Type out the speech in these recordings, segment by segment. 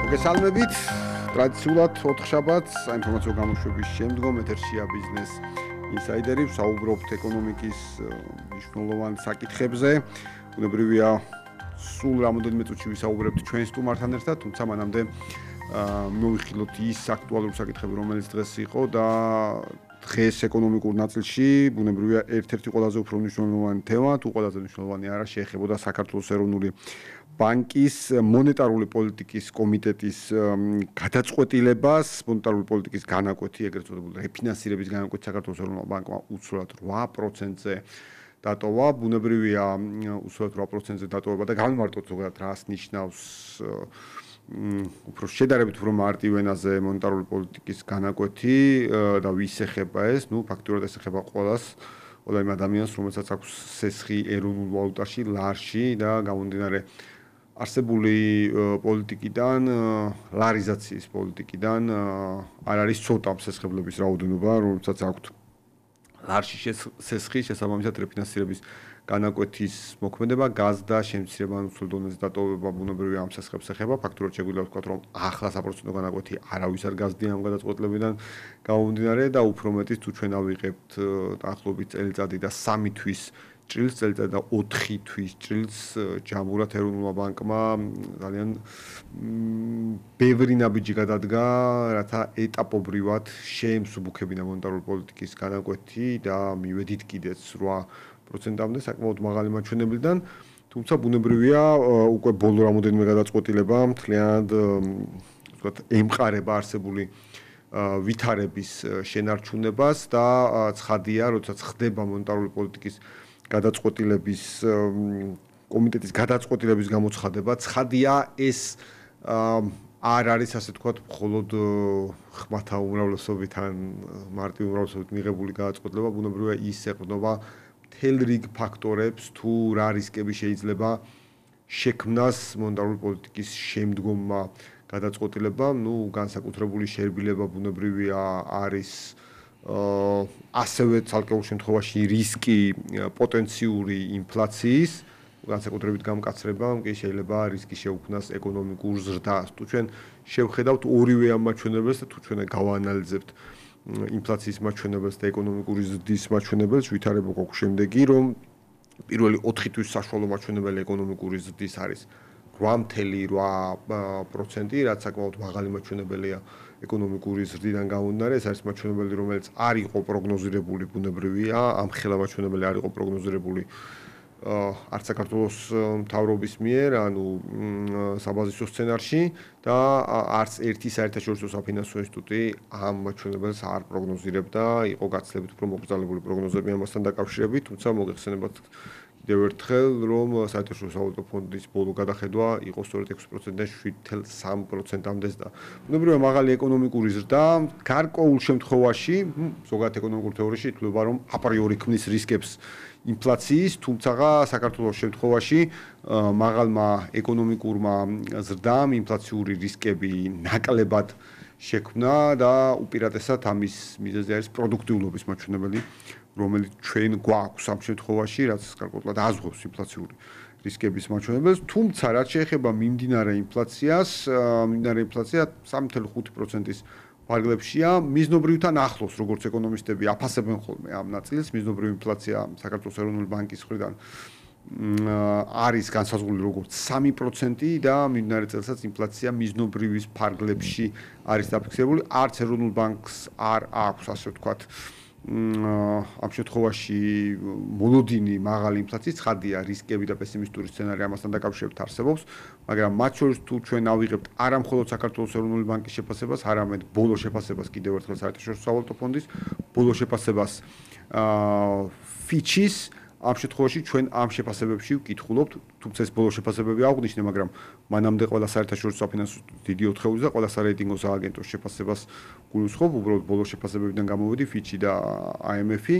მოგესალმებით. ტრადიციულად 4 შაბათს საინფორმაციო გამოშვების შემდგომ ეთერშია ბიზნეს ინსაიდერი. ვსაუბრობთ ეკონომიკის მნიშვნელოვან საკითხებზე. ბუნებრივია, სულ რამოდენიმე წუთში ვისაუბრებთ ჩვენ სტუმართან ერთად, თუმცა მანამდე მოვიხილოთ ის აქტუალური საკითხები, რომელიც დღეს იყო და დღეს ეკონომიკურ ნაწილში ბუნებრივია ერთ-ერთი ყველაზე უფრო მნიშვნელოვანი თემა, თუ ყველაზე მნიშვნელოვანი არა, შეეხებოდა საქართველოს ეროვნული ბანკის მონეტარული პოლიტიკის კომიტეტის გადაწყვეტილებას, მონეტარული პოლიტიკის განაკვეთი, ეგრეთ წოდებული რეფინანსირების განაკვეთი საქართველოს ეროვნულ ბანკმა უცვლად 8%-ზე დატოვა. ბუნებრივია, უცვლად 8%-ზე დატოვება და გამიმარტოთ ზოგადად რას ნიშნავს უფრო შედარებით უფრო მარტივ ენაზე მონეტარული პოლიტიკის განაკვეთი და ვის ეხება ეს? ფაქტურად ეს ეხება ყველა იმ ადამიანს, რომელსაც აქვს სესხი ეროვნულ ვალუტაში, ლარში და გამომდინარე არსებული პოლიტიკიდან, ლარიზაციის პოლიტიკიდან არ არის ცოტა სესხებლების რაოდენობა, რომელსაც აქვთ ლარში სესხი, შესაბამისად რეფინანსირების განაკვეთის მოქმედება, გაზდა, შემცირება უცვლელ დონეზე დატოვება ბუნებრივია ამ სესხებს ეხება. ფაქტურად შეგვიძლია ვთქვათ, რომ ახლა საპროცენტო განაკვეთი არავის არ გაზდია ამ გადაწყვეტილებიდან გამომდინარე და უფრო მეტიც თუ ჩვენ ავიღებთ დაახლოებით წელიწადი და 3 თვის ჭრილს, წელიწადი და 4 თვის ჭრილს ჯამურად ეროვნულმა ბანკმა ძალიან ბევრი ნაბიჯი გადადგა, რათა ეტაპობრივად შეემსუბუქებინა მონეტარული პოლიტიკის განაკვეთი და მივედით კიდეც 8%-მდე საკმაოდ მაღალი მაჩვენებლიდან, თუმცა ბუნებრივია უკვე ბოლო რამოდენიმე გადაწყვეტილება მთლიანად ვთქვათ ემყარება არსებული ვითარების შენარჩუნებას და ცხადია, როდესაც ხდება მონეტარული პოლიტიკის გადაწყვეტილების კომიტეტის გადაწყვეტილების გამოცხადება, ცხადია ეს არ არის ასე ვთქვათ მხოლოდ ხმათა უმრავლესობით ან მარტივ უმრავლესობით მიღებული გადაწყვეტილება, ბუნებრივია ის ეყრდნობა მთელ რიგ ფაქტორებს, თუ რა რისკები შეიძლება შექმნას მონეტარული პოლიტიკის შემდგომმა გადაწყვეტილებამ, განსაკუთრებული შერბილება ბუნებრივია არის ასევე ცალკეულ შემთხვევაში რისკი პოტენციური ინფლაციის, განსაკუთრებით გამკაცრებამ კი შეიძლება რისკი შეუქმნას ეკონომიკურ ზრდას. თუ ჩვენ შევხედავთ ორივე ამ მაჩვენებელს და თუ ჩვენ გავაანალიზებთ ინფლაციის მაჩვენებელს და ეკონომიკური ზრდის მაჩვენებელს, ვითარება გვაქვს შემდეგი, რომ პირველი 4 თვის საშუალო მაჩვენებელი ეკონომიკური ზრდის არის 8.8%, რაც საკმაოდ მაღალი მაჩვენებელია ეკონომიკური ზრდიდან გამომდინარე. ეს არის მაჩვენებელი, რომელიც არ იყო პროგნოზირებული ბუნებრივია, ამ ხელა მაჩვენებელი არ იყო პროგნოზირებული არც საქართველოს მთავრობის მიერ, ანუ საბაზისო სცენარში და არც ერთი საერთაშორისო საფინანსო ინსტიტუტი ამ მაჩვენებელს არ პროგნოზირებდა, იყო გაცილებით უფრო მოკრძალებული პროგნოზები ამასთან დაკავშირებით, თუმცა მოგეხსენებათ კიდევ ერთხელ, რომ საერთაშორისო ვალუტა ფონდის ბოლო გადახედვა იყო სწორედ 6%-დან 7.3%-მდე და ბუნებრივია მაღალი ეკონომიკური ზრდა გარკვეულ შემთხვევაში, ზოგადად ეკონომიკურ თეორიაში ითვლება, რომ აპრიორი ქმნის რისკებს ინფლაციის, თუმცა საქართველოს შემთხვევაში მაღალმა ეკონომიკურმა ზრდამ ინფლაციური რისკები ნაკლებად შექმნა და უპირატესად ამის მიზეზი არის პროდუქტიულობის მაჩვენებელი, რომელიც ჩვენ გვაქვს ამ შემთხვევაში, რაც გარკვეულად აზღვევს ინფლაციური რისკების მაჩვენებელს, თუმცა რაც შეეხება მიმდინარე ინფლაციას, მიმდინარე ინფლაცია 3.5%-ის ფარგლებშია, მიზნობრივთან ახლოს, როგორც ეკონომისტები აფასებენ ხოლმე ამ ნაწილს, მიზნობრივი ინფლაცია საქართველოს ეროვნული ბანკის მხრიდან არის განსაზღვრული როგორც 3% და მიმდინარე წელსაც ინფლაცია მიზნობრივის ფარგლებში არის დაფიქსირებული. არც ეროვნულ ბანკს არ აქვს, ასე ვთქვათ, ამ შემთხვევაში მოლოდინი მაღალი ინფლაციის, ცხადია რისკები და პესიმისტური სცენარი ამასთან დაკავშირებით არსებობს, მაგრამ მათ შორის თუ ჩვენ ავიღებთ არა მხოლოდ საქართველოს ეროვნული ბანკის შეფასებას, არამედ ბოლო შეფასებას კიდევ ერთხელ საერთაშორისო სავალუტო ფონდის, ბოლო შეფასებას ფიჩის, ამ შემთხვევაში ჩვენ ამ შეფასებებში ვკითხულობთ, თუმცა ეს ბოლო შეფასებები აღვნიშნე, მაგრამ მანამდე ყველა საერთაშორისო საფინანსო დიდი 4-ეულის და ყველა სარეიტინგო სააგენტოს შეფასებას გულისხმობ, უბრალოდ ბოლო შეფასებებიდან გამოვედი ფიჩი და IMF-ი.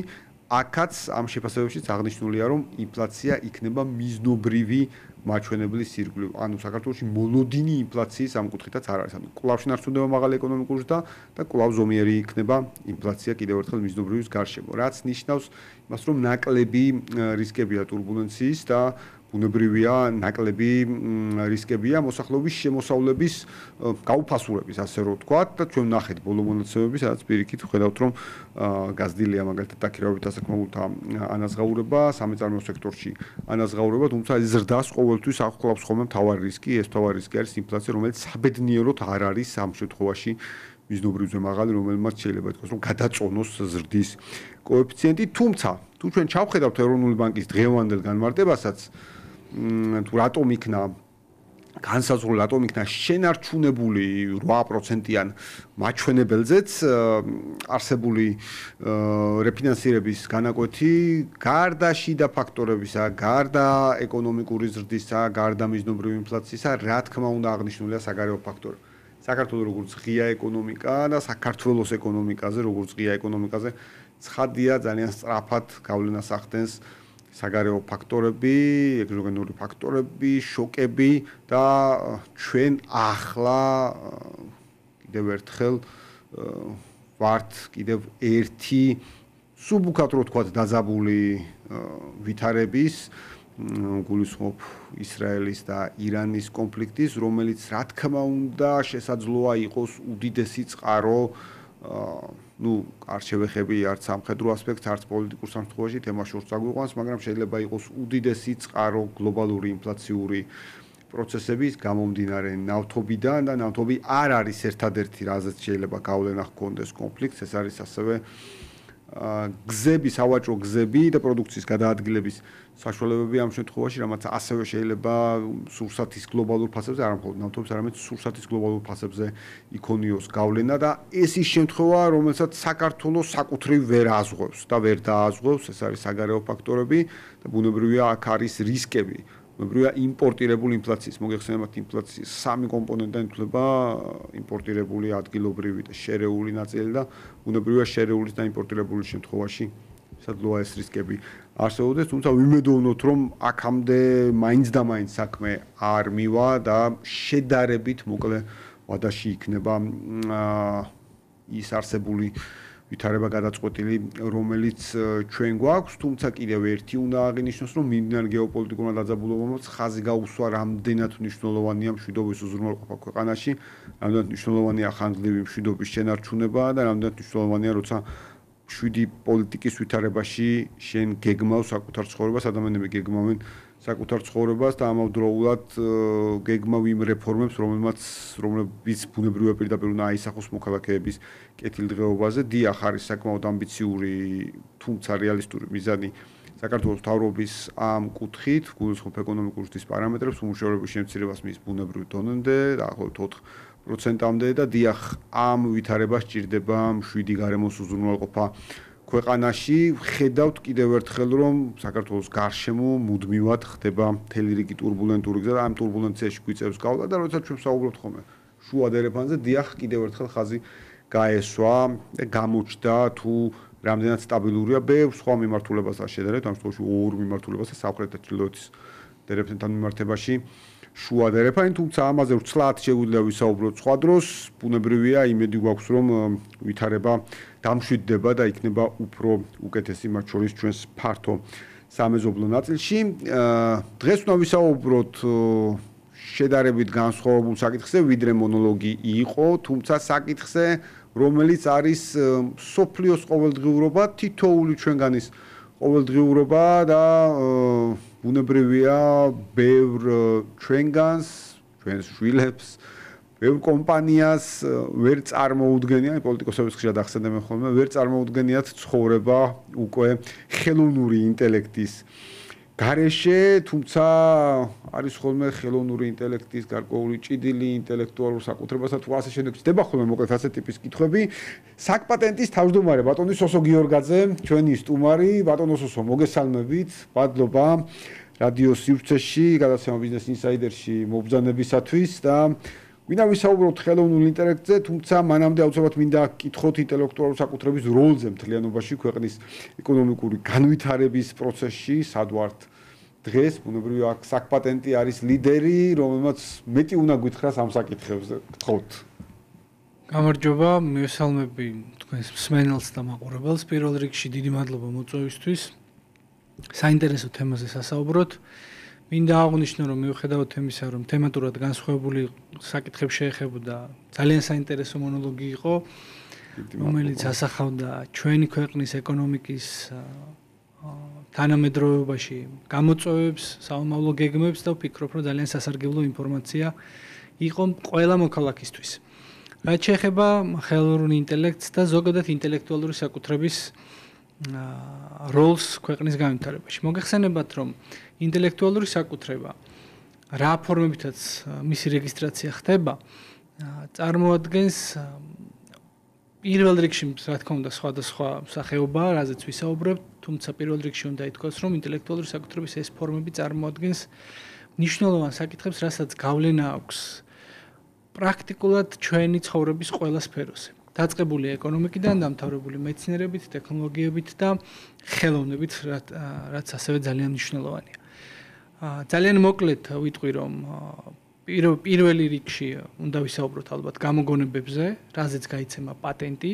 აქაც ამ შეფასებებშიც აღნიშნულია, რომ ინფლაცია იქნება მიზნობრივი მაჩვენებლის ირგვლივ. ანუ საქართველოში მოლოდინი ინფლაციის ამ კუთხითაც არ არის. ანუ კვლავ შენარჩუნდება მაღალი ეკონომიკური ზრდა და კვლავ ზომიერი იქნება ინფლაცია კიდევ ერთხელ მიზნობრივის გარშემო. რაც ნიშნავს იმას, რომ ნაკლები რისკებია ტურბულენციის და ბუნებრივია ნაკლები რისკებია მოსახლეობის შემოსავლების გაუფასურების, ასე რომ ვთქვათ და ჩვენ ნახეთ ბოლო მონაცემები, სადაც პირიქით ვხედავთ, რომ გაზრდილია მაგალითად დაქირავებით დასაქმებულთა ანაზღაურება, სამეწარმეო სექტორში ანაზღაურება, თუმცა ეს ზრდას ყოველთვის ახლავს ხოლმე მთავარი რისკი, ეს მთავარი რისკი არის ინფლაცია, რომელიც საბედნიეროდ არ არის ამ შემთხვევაში მიზნობრივზე მაღალი, რომელმაც შეიძლება ითქვას, რომ გადაწონოს ზრდის კოეფიციენტი, თუმცა თუ ჩვენ ჩავხედავთ ეროვნული ბანკის დღევანდელ განმარტებასაც, თუ რატომ იქნა განსაზღვრული, რატომ იქნა შენარჩუნებული 8%-იან მაჩვენებელზეც არსებული რეფინანსირების განაკვეთი გარდა შიდა ფაქტორებისა, გარდა ეკონომიკური ზრდისა, გარდა მიზნობრივი ინფლაციისა, რა თქმა უნდა აღნიშნულია საგარეო ფაქტორი. საქართველოს როგორც ღია ეკონომიკა და საქართველოს ეკონომიკაზე, როგორც ღია ეკონომიკაზე ცხადია ძალიან სწრაფად გავლენას ახდენს საგარეო ფაქტორები, ეგზოგენური ფაქტორები, შოკები და ჩვენ ახლა კიდევ ერთხელ ვართ კიდევ ერთი სუბუქად რო თქვათ დაძაბული ვითარების გულისხმობ ისრაელის და ირანის კონფლიქტის, რომელიც რა თქმა უნდა შესაძლოა იყოს უდიდესი წყარო არ შევეხები არც სამხედრო ასპექტს, არც პოლიტიკურ სამსახურში თემას შორს წაგვიყვანს, მაგრამ შეიძლება იყოს უდიდესი წყარო გლობალური ინფლაციური პროცესების გამომდინარე ნავთობიდან და ნავთობი არ არის ერთადერთი, რაზეც შეიძლება გავლენა ჰქონდეს კონფლიქტს, ეს არის ასევე გზები, სავაჭრო გზები და პროდუქციის გადაადგილების საშუალებები ამ შემთხვევაში, რამაც ასევე შეიძლება სურსათის გლობალურ ფასებზე, არა მხოლოდ ნავთობის, არამედ სურსათის გლობალურ ფასებზე იქონიოს გავლენა და ეს ის შემთხვევა, რომელსაც საქართველოს საკუთრივ ვერ აზღვევს და ვერ დააზღვევს, ეს არის საგარეო ფაქტორები და ბუნებრივია აქ არის რისკები. ბუნებრივია იმპორტირებული ინფლაციის, მოგეხსენებათ ინფლაციის სამი კომპონენტი ითვლება იმპორტირებული, ადგილობრივი და შერეული ნაწილი და ბუნებრივია შერეულის და იმპორტირებული შემთხვევაში სადლოა ეს რისკები არსებობდეს, თუმცა ვიმედოვნოთ, რომ აქამდე მაინც და მაინც საქმე არ მივა და შედარებით მოკლე ვადაში იქნება ის არსებული ვითარება გადაწყვეტილი, რომელიც ჩვენ გვაქვს, თუმცა კიდევ ერთი უნდა აღინიშნოს, რომ მიმდინარე გეოპოლიტიკურმა დაძაბულობამ ხაზი გაუსვა, რამდენად მნიშვნელოვანია მშვიდობის უზრუნველყოფა ქვეყანაში, რამდენად მნიშვნელოვანია ხანგრძლივი მშვიდობის შენარჩუნება და რამდენად მნიშვნელოვანია, როცა შვიდი პოლიტიკის ვითარებაში შენ გეგმავს საკუთარ ცხოვრებას, ადამიანები გეგმავენ საკუთარ ცხოვრებას და ამავდროულად გეგმავ იმ რეფორმებს, რომლებიც ბუნებრივია პირდაპირ უნდა აისახოს მოქალაქეების კეთილდღეობაზე. დიახ, არის საკმაოდ ამბიციური, თუმცა რეალისტური მიზანი საქართველოს მთავრობის ამ კუთხით, გულისხმობ ეკონომიკური ზრდის პარამეტრებს, უმუშევრობის შემცირებას მის ბუნებრივ დონემდე, დაახლოებით 4%-მდე და დიახ, ამ ვითარებას სჭირდება მშვიდი გარემოს უზრუნველყოფა ქვეყანაში. ხედავთ კიდევ ერთხელ, რომ საქართველოს გარშემო მუდმივად ხდება მთელი რიგი ტურბულენტური გზა და ამ ტურბულენციაში გვიწევს გავლა და როდესაც ჩვენ ვსაუბრობთ ხოლმე შუა დერეფანზე, დიახ, კიდევ ერთხელ ხაზი გაესვა და გამოჩნდა თუ რამდენად სტაბილურია ბევრ სხვა მიმართულებასთან შედარებით, ამ შემთხვევაში ორ მიმართულებასთან, სამხრეთ და ჩრდილოეთის დერეფანთან მიმართებაში შუა დერეფანი, თუმცა ამაზე ვრცლად შეგვიძლია ვისაუბროთ სხვა დროს, ბუნებრივია იმედი გვაქვს, რომ ვითარება დამშვიდდება და იქნება უფრო უკეთესი მათ შორის ჩვენს ფართო სამეზობლო ნაწილში. დღეს უნდა ვისაუბროთ შედარებით განსხვავებულ საკითხზე, ვიდრე მონოლოგი იყო, თუმცა საკითხზე, რომელიც არის სოფლიოს ყოველდღიურობა, თითოეული ჩვენგანის ყოველდღიურობა და ბუნებრივია ბევრ ჩვენგანს, ჩვენს შვილებს, ბევრ კომპანიას ვერ წარმოუდგენია, პოლიტიკოსების ხშირად ახსენებენ ხოლმე, ვერ წარმოუდგენიათ ცხოვრება უკვე ხელოვნური ინტელექტის გარეშე, თუმცა არის ხოლმე ხელოვნური ინტელექტის გარკვეული ჭიდილი ინტელექტუალურ საკუთრებასთან თუ ასე შემდეგ ხდება ხოლმე მოკლედ ასე ტიპის კითხვები. საკპატენტის თავმჯდომარე ბატონი სოსო გიორგაძე, ჩვენი სტუმარი, ბატონო სოსო, მოგესალმებით, მადლობა რადიო სივრცეში, გადაცემა ბიზნეს ინსაიდერში მობრძანებისათვის და ვინა ვისაუბროთ ხელოვნურ ინტელექტზე, თუმცა მანამდე აუცილებლად მინდა გკითხოთ ინტელექტუალურ საკუთრების როლზე მთლიანობაში ქვეყნის ეკონომიკური განვითარების პროცესში, სად ვართ დღეს, ბუნებრივია აქ საკპატენტი არის ლიდერი, რომელმაც მეტი უნდა გითხრას ამ საკითხებზე. გთხოვთ. გამარჯობა, მივესალმები თქვენს მსმენელს და მაყურებელს. პირველ რიგში დიდი მადლობა მოწვევისთვის. საინტერესო თემაზე სასაუბროთ. მინდა აღვნიშნო, რომ მიუხედავად იმისა, რომ თემატურად განსხვავებული საკითხებს შეეხებოდა, ძალიან საინტერესო მონოლოგი იყო, რომელიც ასახავდა ჩვენი ქვეყნის ეკონომიკის თანამედროვეობაში გამოწვევებს, საომავლო გეგმებს და ვფიქრობ, რომ ძალიან სასარგებლო ინფორმაცია იყო ყველა მოქალაქისთვის. რაც შეეხება ხელოვნურ ინტელექტს და ზოგადად ინტელექტუალური საკუთრების როლს ქვეყნის განვითარებაში. მოგეხსენებათ, რომ ინტელექტუალური საკუთრება რა ფორმებითაც მისი რეგისტრაცია ხდება, წარმოადგენს პირველ რიგში, რა თქმა უნდა, სხვადასხვა სახეობა, რაზეც ვისაუბრებთ, თუმცა პირველ რიგში უნდა ითქვას, რომ ინტელექტუალური საკუთრების ეს ფორმები წარმოადგენს მნიშვნელოვან საკითხებს, რასაც გავლენა აქვს პრაქტიკულად ჩვენი ცხოვრების ყველა სფეროზე. დაწყებული ეკონომიკიდან, დამთავრებული მეცნიერებით, ტექნოლოგიებით და ხელოვნებით, რაც ასევე ძალიან მნიშვნელოვანია. ძალიან მოკლედ ვიტყვი, რომ პირველი რიგში უნდა ვისაუბროთ ალბათ გამოგონებებზე, რაზეც გაიცემა პატენტი.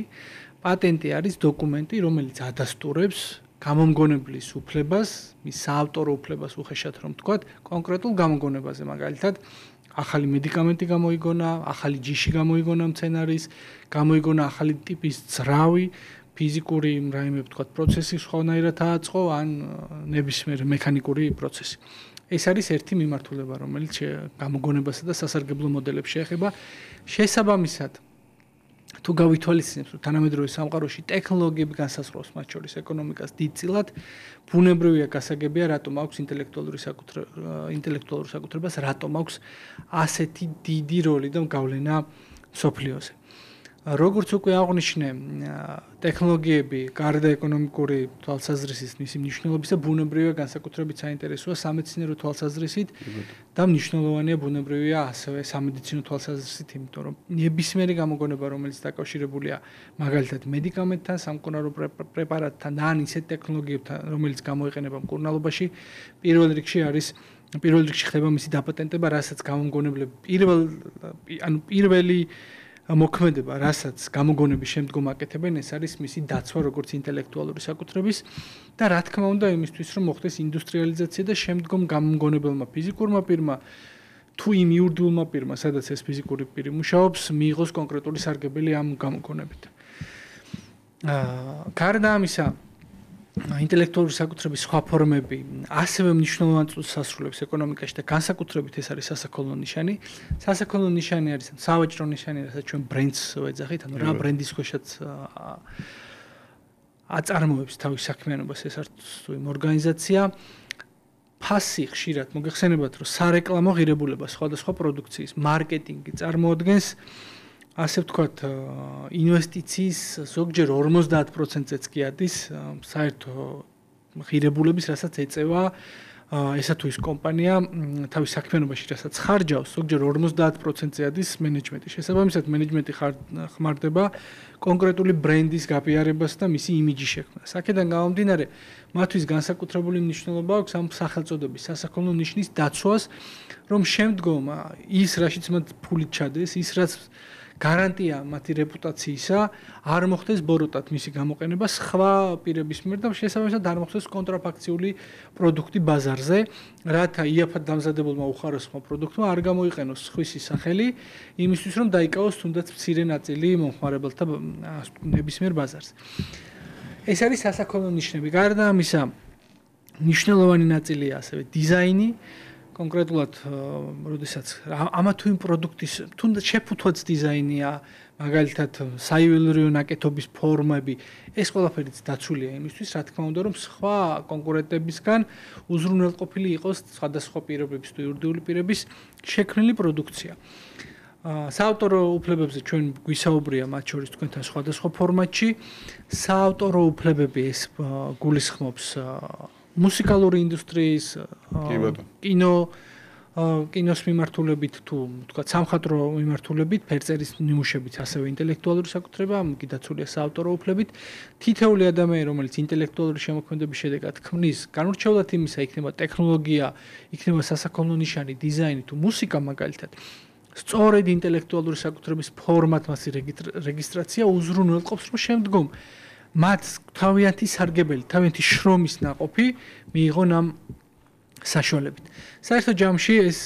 პატენტი არის დოკუმენტი, რომელიც ადასტურებს გამომგონებლის უფლებას, მის საავტორო უფლებას უხეშად რომ ვთქვათ, კონკრეტულ გამოგონებაზე, მაგალითად ახალი მედიკამენტი გამოიგონა, ახალი ჯიში გამოიგონა მცენარის, გამოიგონა ახალი ტიპის ძრავი, ფიზიკური რაიმე ვთქვათ პროცესი სხვანაირად ააწყო, ან ნებისმიერ მექანიკური პროცესი. ეს არის ერთი მიმართულება, რომელიც გამოგონებასა და სასარგებლო მოდელებს შეეხება. შესაბამისად, თუ გავითვალისწინებთ, რომ თანამედროვე სამყაროში ტექნოლოგიები განსაზღვრავს მათ შორის ეკონომიკას დიდწილად, ბუნებრივია გასაგებია, რატომ აქვს ინტელექტუალურ საკუთრებას, რატომ აქვს ასეთი დიდი როლი და გავლენა მსოფლიოზე. როგორც უკვე აღვნიშნე, ტექნოლოგიები გარდა ეკონომიკური თვალსაზრისით მისი მნიშვნელობისა ბუნებრივია განსაკუთრებით საინტერესოა სამეცნიერო თვალსაზრისით და მნიშვნელოვანია ბუნებრივია ასევე სამედიცინო თვალსაზრისით, იმიტომ რომ ნებისმიერი გამოგონება, რომელიც დაკავშირებულია მაგალითად მედიკამენტთან, სამკურნალო პრეპარატთან და ან ისეთ ტექნოლოგიებთან, რომელიც გამოიყენება მკურნალობაში, პირველ რიგში ხდება მისი დაპატენტება, რასაც გამომგონებლები პირველი მოქმედება, რასაც გამოგონების შემდგომ აკეთებენ, ეს არის მისი დაცვა როგორც ინტელექტუალური საკუთრების და რა თქმა უნდა იმისთვის, რომ მოხდეს ინდუსტრიალიზაცია და შემდგომ გამოგონებელმა ფიზიკურმა პირმა თუ იმ იურიდიულმა პირმა, სადაც ეს ფიზიკური პირი მუშაობს, მიიღოს კონკრეტული სარგებელი ამ გამოგონებით. გარდა ამისა, ინტელექტუალური საკუთრების სხვა ფორმები ასევე მნიშვნელოვან წვლილს ასრულებს ეკონომიკაში და განსაკუთრებით ეს არის სასაქონლო ნიშანი. სასაქონლო ნიშანი არის სავაჭრო ნიშანი, რასაც ჩვენ ბრენდს ვეძახით, ანუ რა ბრენდის ქვეშაც აწარმოებს თავის საქმიანობას ეს არის იმ ორგანიზაცია. ფასი ხშირად მოგეხსენებათ, რომ სარეკლამო ღირებულება სხვადასხვა პროდუქციის მარკეტინგი წარმოადგენს ასე ვთქვათ, ინვესტიციის ზოგჯერ 50%-ზეც კი ადის საერთო ღირებულების, რასაც ეწევა ესა თუ ის კომპანია თავის საქმიანობაში, რასაც ხარჯავს, ზოგჯერ 50%-ზე ადის მენეჯმენტი. შესაბამისად, მენეჯმენტი ხმარდება კონკრეტული ბრენდის გაპიარებას და მისი იმიჯის შექმნას. აქედან გამომდინარე, მათთვის განსაკუთრებული მნიშვნელობა აქვს ამ სახელწოდების სასაქონლო ნიშნის დაცვას, რომ შემდგომ ის, რაშიც მათ ფული ჩადეს, ის რაც გარანტია მათი რეპუტაციისა, არ მოხდეს ბოროტად მისი გამოყენება სხვა პირების მიერ და შესაბამისად არ მოხდეს კონტრაფაქციული პროდუქტი ბაზარზე, რათა იაფად დამზადებულმა უხარისხმა პროდუქტმა არ გამოიყენოს სხვისი სახელი, იმისთვის რომ დაიკავოს თუნდაც მცირე ნაწილი მომხმარებელთა ნებისმიერ ბაზარზე. ეს არის სასაქონლო ნიშნები. გარდა ამისა, მნიშვნელოვანი ნაწილია ასევე დიზაინი. კონკრეტულად, როდესაც ამა თუ იმ პროდუქტის თუნდაც შეფუთვაც დიზაინია, მაგალითად საიუველირო ნაკეთობის ფორმები, ეს ყველაფერიც დაცულია იმისთვის, რა თქმა უნდა, რომ სხვა კონკურენტებისგან უზრუნველყოფილი იყოს სხვადასხვა პირობების თუ იურიდიული პირების შექმნილი პროდუქცია. საავტორო უფლებებზე ჩვენ გვისაუბრია მათ შორის თქვენთან სხვადასხვა ფორმატში. საავტორო უფლებები ეს გულისხმობს მუსიკალური ინდუსტრიის, კინოს მიმართულებით თუ თქვა სამხატვრო მიმართულებით, ფერწერის ნიმუშებით, ასევე ინტელექტუალური საკუთრება, კი დაცულია საავტორო უფლებით. თითოეული ადამიანი, რომელიც ინტელექტუალური შემოქმედების შედეგად ქმნის, განურჩევლად იმისა, იქნება ტექნოლოგია, იქნება სასაქონლო ნიშანი, დიზაინი თუ მუსიკა მაგალითად, სწორედ ინტელექტუალური საკუთრების ფორმატმასი რეგისტრაცია უზრუნველყოფს, რომ შემდგომ მათ თავიანთი სარგებელი, თავიანთი შრომის ნაყოფი მიიღონ ამ საშუალებით. საერთო ჯამში ეს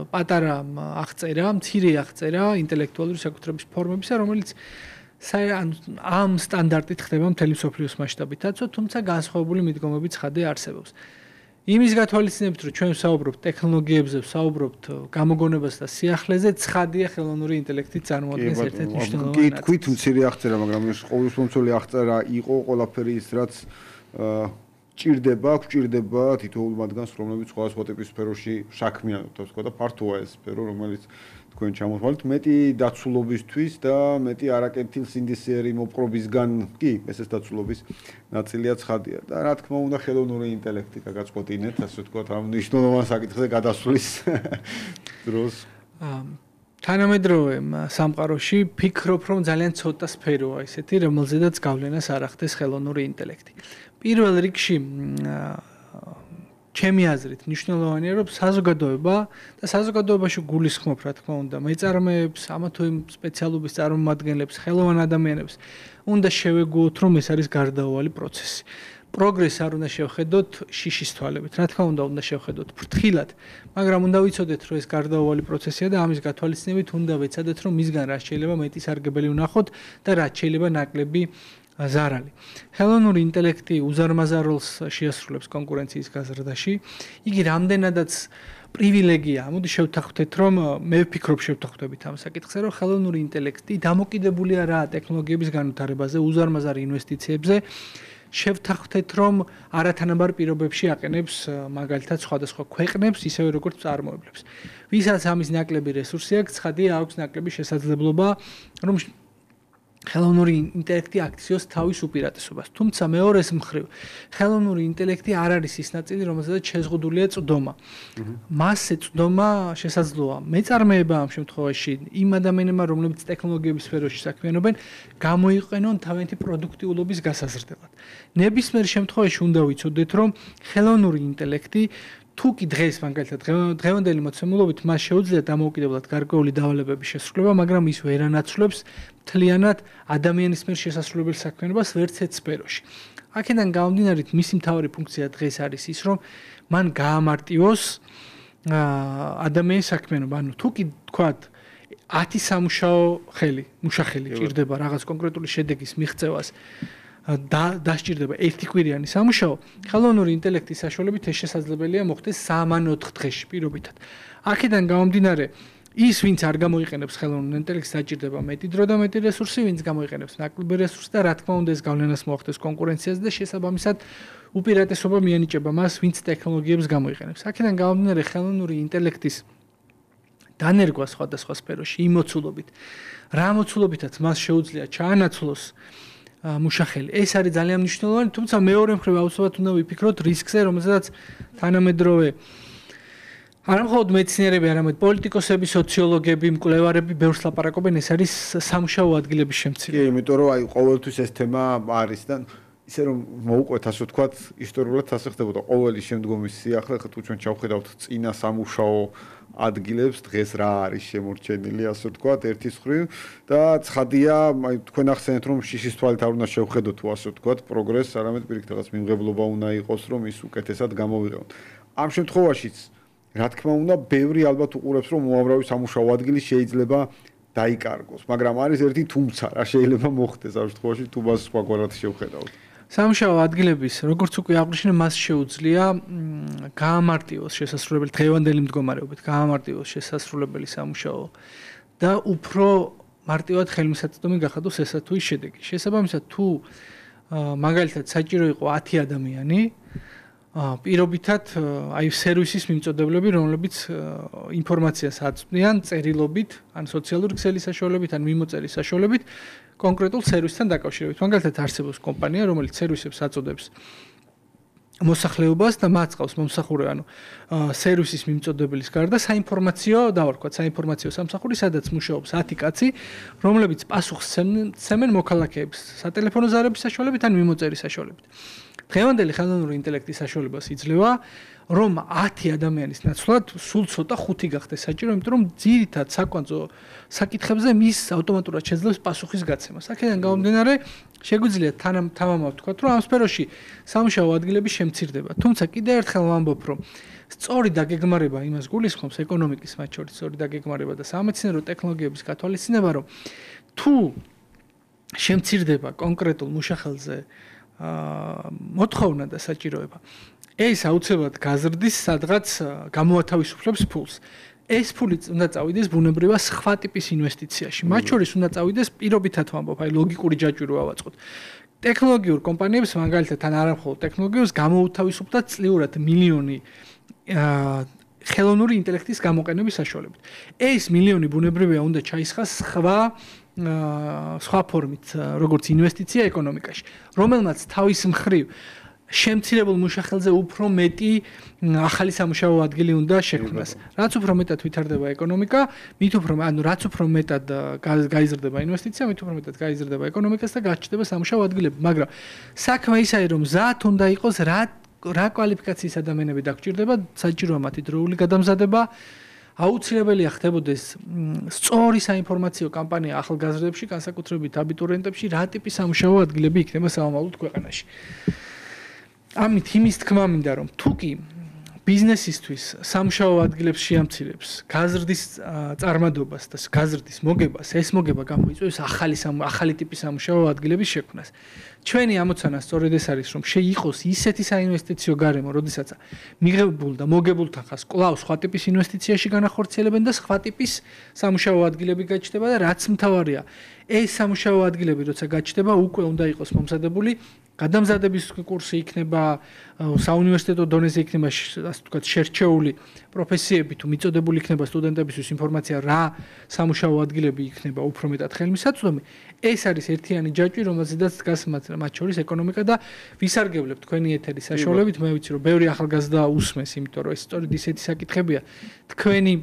პატარა აღწერა, მცირე აღწერა ინტელექტუალური საკუთრების ფორმებისა, რომელიც ამ სტანდარტით ხდება მთელი მსოფლიოს მასშტაბითაც, თუმცა განსხვავებული მიდგომები ცხადე არსებობს. იმის გათვალისწინებით, რომ ჩვენ ვსაუბრობთ ტექნოლოგიებზე, ვსაუბრობთ გამოგონებას და სიახლეზე, ცხადია ხელოვნური ინტელექტი წარმოადგენს ერთ-ერთ მნიშვნელოვან ნაწილს. კი, თქვით მცირე აღწერა, მაგრამ ეს ყოველდღიურობრივი აღწერა იყო ყველაფერი ის, რაც გვჭირდება თითოეულ მათგანს, რომლებიც სხვადასხვა ტიპის სფეროში საქმიანობთ, და ფართოა ეს სფერო, რომელიც თქვენ ჩამოთვალეთ, მეტი დაცულობისთვის და მეტი არაკეთილ სინდისიერი მოპყრობისგან, კი, ესეც დაცულობის ნაწილია ცხადია. და რა თქმა უნდა, ხელოვნური ინტელექტი გაგაწყვეტინეთ, ასე ვთქვათ, ამ მნიშვნელოვან საკითხზე გადასვლის დროს. თანამედროვე სამყაროში ფიქრობ, რომ ძალიან ცოტა სფეროა ისეთი, რომელზედაც გავლენას არ ახდენს ხელოვნური ინტელექტი. პირველ რიგში ჩემი აზრით მნიშვნელოვანია, რომ საზოგადოება და საზოგადოებაში გულისხმობ, რა თქმა უნდა, მეწარმეებს, ამა თუ იმ სპეციალობის წარმომადგენლებს, ხელოვან ადამიანებს, უნდა შევეგუოთ, რომ ეს არის გარდაუვალი პროცესი. პროგრესს არ უნდა შევხედოთ შიშის თვალებით. რა თქმა უნდა შევხედოთ ფრთხილად, მაგრამ უნდა ვიცოდეთ, რომ ეს გარდაუვალი პროცესია და ამის გათვალისწინებით უნდა ვეცადეთ, რომ მისგან რაც შეიძლება მეტი სარგებელი ვნახოთ და რაც შეიძლება ნაკლები ზარალი. ხელოვნური ინტელექტი უზარმაზარ როლს შეასრულებს კონკურენციის გაზრდაში. იგი რამდენადაც პრივილეგია. მოდი შევთანხმდეთ, რომ მე ვფიქრობ შევთანხმდებით ამ საკითხზე, რომ ხელოვნური ინტელექტი დამოკიდებულია რა ტექნოლოგიების განვითარებაზე, უზარმაზარ ინვესტიციებზე. შევთანხმდეთ, რომ არათანაბარ პირობებში აყენებს მაგალითად სხვადასხვა ქვეყნებს, ისევე როგორც წარმოებლებს. ვისაც ამის ნაკლები რესურსი აქვს, ცხადია აქვს ნაკლები შესაძლებლობა, რომ ხელოვნური ინტელექტი აქციოს თავის უპირატესობას. თუმცა მეორეს მხრივ, ხელოვნური ინტელექტი არ არის ის ნაწილი, რომელზედაც შეზღუდულია წვდომა. მასზე წვდომა შესაძლოა. მეწარმეება ამ შემთხვევაში იმ ადამიანებმა, რომლებიც ტექნოლოგიების სფეროში საქმიანობენ, გამოიყენონ თავიანთი პროდუქტიულობის გასაზრდელად. ნებისმიერ შემთხვევაში უნდა ვიცოდეთ, რომ ხელოვნური ინტელექტი თუ კი დღეს მაგალითად დღევანდელი მოცემულობით მას შეუძლია დამოუკიდებლად გარკვეული დავალებების შესრულება, მაგრამ ის ვერ ანაცვლებს მთლიანად ადამიანის მიერ შესასრულებელ საქმიანობას ვერც ერთ სფეროში. აქედან გამომდინარე, მისი მთავარი ფუნქცია დღეს არის ის, რომ მან გაამარტივოს ადამიანის საქმიანობა. ანუ თუ კი თქვათ 10 სამუშაო მუშახელი ჭირდება რაღაც კონკრეტული შედეგის მიღწევას დასჭირდება ერთი კვირიანი სამუშაო, ხელოვნური ინტელექტის საშუალებით ეს შესაძლებელია მოხდეს 3-4 დღეში პირობითად. აქედან გამომდინარე, ის ვინც არ გამოიყენებს ხელოვნურ ინტელექტს, დაჭირდება მეტი დრო და მეტი რესურსი, ვინც გამოიყენებს ნაკლები რესურსი და რა თქმა უნდა ეს გავლენას მოახდენს კონკურენციაზე და შესაბამისად უპირატესობა მიანიჭება მას, ვინც ტექნოლოგიებს გამოიყენებს. აქედან გამომდინარე, ხელოვნური ინტელექტის დანერგვა სხვადასხვა სფეროში იმოცულობით, რა მოცულობითაც მას შეუძლია ჩაანაცვლოს მუშახელი. ეს არის ძალიან მნიშვნელოვანი, თუმცა მეორე მხრივ აუცილებლად უნდა ვიფიქროთ რისკზე, რომელზედაც თანამედროვე არა მხოლოდ მეცნიერები, არამედ პოლიტიკოსები, სოციოლოგები, მკვლევარები ბევრს ლაპარაკობენ, ეს არის სამუშაო ადგილების შემცირება. კი, იმიტომ რომ ყოველთვის ეს თემა არის და ისე რომ მოუყვეთ, ასე ვთქვათ, ისტორიულად ასე ხდებოდა ყოველი შემდგომი სიახლე, თუ ჩვენ ჩავხედავთ წინა სამუშაო ადგილებს, დღეს რა არის შემორჩენილი, ასე ვთქვათ, ერთის მხრივ და ცხადია, თქვენ ახსენეთ, რომ შიშის თვალით არ უნდა შევხედოთ, ასე ვთქვათ, პროგრესს, არამედ პირიქით რაღაც მიმღებლობა უნდა იყოს, რომ ის უკეთესად გამოვიყენოთ. ამ შემთხვევაშიც რა თქმა უნდა, ბევრი ალბათ უყურებს, რომ უამრავი სამუშაო ადგილი შეიძლება დაიკარგოს, მაგრამ არის ერთი თუმცა, რა შეიძლება მოხდეს ამ შემთხვევაში, თუ მას სხვაგვარად შევხედავთ. სამუშაო ადგილების, როგორც უკვე აღვნიშნე, მას შეუძლია გაამარტივოს შესასრულებელი დღევანდელი მდგომარეობით, გაამარტივოს შესასრულებელი სამუშაო და უფრო მარტივად ხელმისაწვდომი გახადოს ესა თუ ის შედეგი. შესაბამისად, თუ მაგალითად საჭირო იყო 10 ადამიანი, პირობითად აი სერვისის მიმწოდებლები, რომლებიც ინფორმაციას აწვდიან წერილობით, ან სოციალური ქსელის საშუალებით, ან მიმოწერის საშუალებით კონკრეტულ სერვისთან დაკავშირებით. მაგალითად არსებობს კომპანია, რომელიც სერვისებს აწოდებს მოსახლეობას და მათ ყავს მომსახურე, ანუ სერვისის მიმწოდებლის გარდა საინფორმაციო, დავარქვათ, საინფორმაციო სამსახური, სადაც მუშაობს 10 კაცი, რომლებიც პასუხს სცემენ მოქალაქეებს სატელეფონო ზარების საშუალებით ან მიმოწერის საშუალებით. დღევანდელი ხელოვნური ინტელექტის საშუალებას იძლევა, რომ 10 ადამიანის ნაცვლად სულ ცოტა 5 გახდეს საჭირო, იმიტომ რომ ძირითად საკვანძო საკითხებზე მის ავტომატურად შეძლებს პასუხის გაცემას. აქედან გამომდინარე, შეგვიძლია თამამად ვთქვათ, რომ ამ სფეროში სამუშაო ადგილები შემცირდება. თუმცა კიდევ ერთხელ ვამბობ, რომ სწორი დაგეგმარება იმას გულისხმობს ეკონომიკის მათ შორის სწორი დაგეგმარება და სამეცნიერო ტექნოლოგიების გათვალისწინება, რომ თუ შემცირდება კონკრეტულ მუშახელზე მოთხოვნა და საჭიროება, ეს აუცილებლად გაზრდის სადღაც გამოათავისუფლებს ფულს. ეს ფული უნდა წავიდეს ბუნებრივად სხვა ტიპის ინვესტიციაში. მათ შორის უნდა წავიდეს პირობითად ვამბობ, აი ლოგიკური ჯაჭვი რო ავაწყოთ. ტექნოლოგიურ კომპანიებს მაგალითად ან არამხოლოდ ტექნოლოგიებს გამოუთავისუფლდათ წლიურად მილიონი ხელოვნური ინტელექტის გამოყენების საშუალებით. ეს მილიონი ბუნებრივია უნდა ჩაისხას სხვა ფორმით, როგორც ინვესტიცია ეკონომიკაში, რომელმაც თავის მხრივ შემცირებულ მუშახელზე უფრო მეტი ახალი სამუშაო ადგილი უნდა შექმნას. რაც უფრო მეტად ვითარდება ეკონომიკა, მით უფრო რაც უფრო მეტად გაიზრდება ინვესტიცია, მით უფრო მეტად გაიზრდება ეკონომიკას და გაჩნდება სამუშაო ადგილები. მაგრამ საქმე ისაა, რომ ზათ უნდა იყოს რა კვალიფიკაციის ადამიანები დაგჭირდება, საჭიროა მათი დროული გადამზადება. აუცილებელია ხდებოდეს სწორი საინფორმაციო კამპანია ახალგაზრდებში, განსაკუთრებით აბიტურიენტებში, რა ტიპის სამუშაო ადგილები იქნება სამომავლოდ ქვეყანაში. ამით იმის თქმა მინდა, რომ თუ კი ბიზნესისთვის სამუშაო ადგილებს შეამცირებს, გაზრდის წარმადობას და გაზრდის მოგებას, ეს მოგება გამოიწვევს ახალი ტიპის სამუშაო ადგილების შექმნას. ჩვენი ამოცანა სწორედ ეს არის, რომ შეიყოს ისეთი საინვესტიციო გარემო, როდესაც მიღებულ და მოგებულთან ხას კვლავ სხვა ტიპის ინვესტიციაში განახორციელებენ და სხვა ტიპის სამუშაო ადგილები გაჩნდება და რაც მთავარია, ეს სამუშაო ადგილები, როცა გაჩნდება, უკვე უნდა იყოს მომზადებული გადამზადების კურსი იქნება საუნივერსიტეტო დონეზე იქნება ასე ვთქვათ შერჩეული პროფესიები თუ მიწოდებული იქნება სტუდენტებისთვის ინფორმაცია რა სამუშაო ადგილები იქნება უფრო მეტად ხელმისაწვდომი ეს არის ერთიანი ჯაჭვი რომელზედაც დგას მათ შორის ეკონომიკა და ვისარგებლებ თქვენი ეთერის საშუალებით მე ვიცი რომ ბევრი ახალგაზრდა უსმენს იმიტომ რომ ეს სწორედ ისეთი საკითხებია თქვენი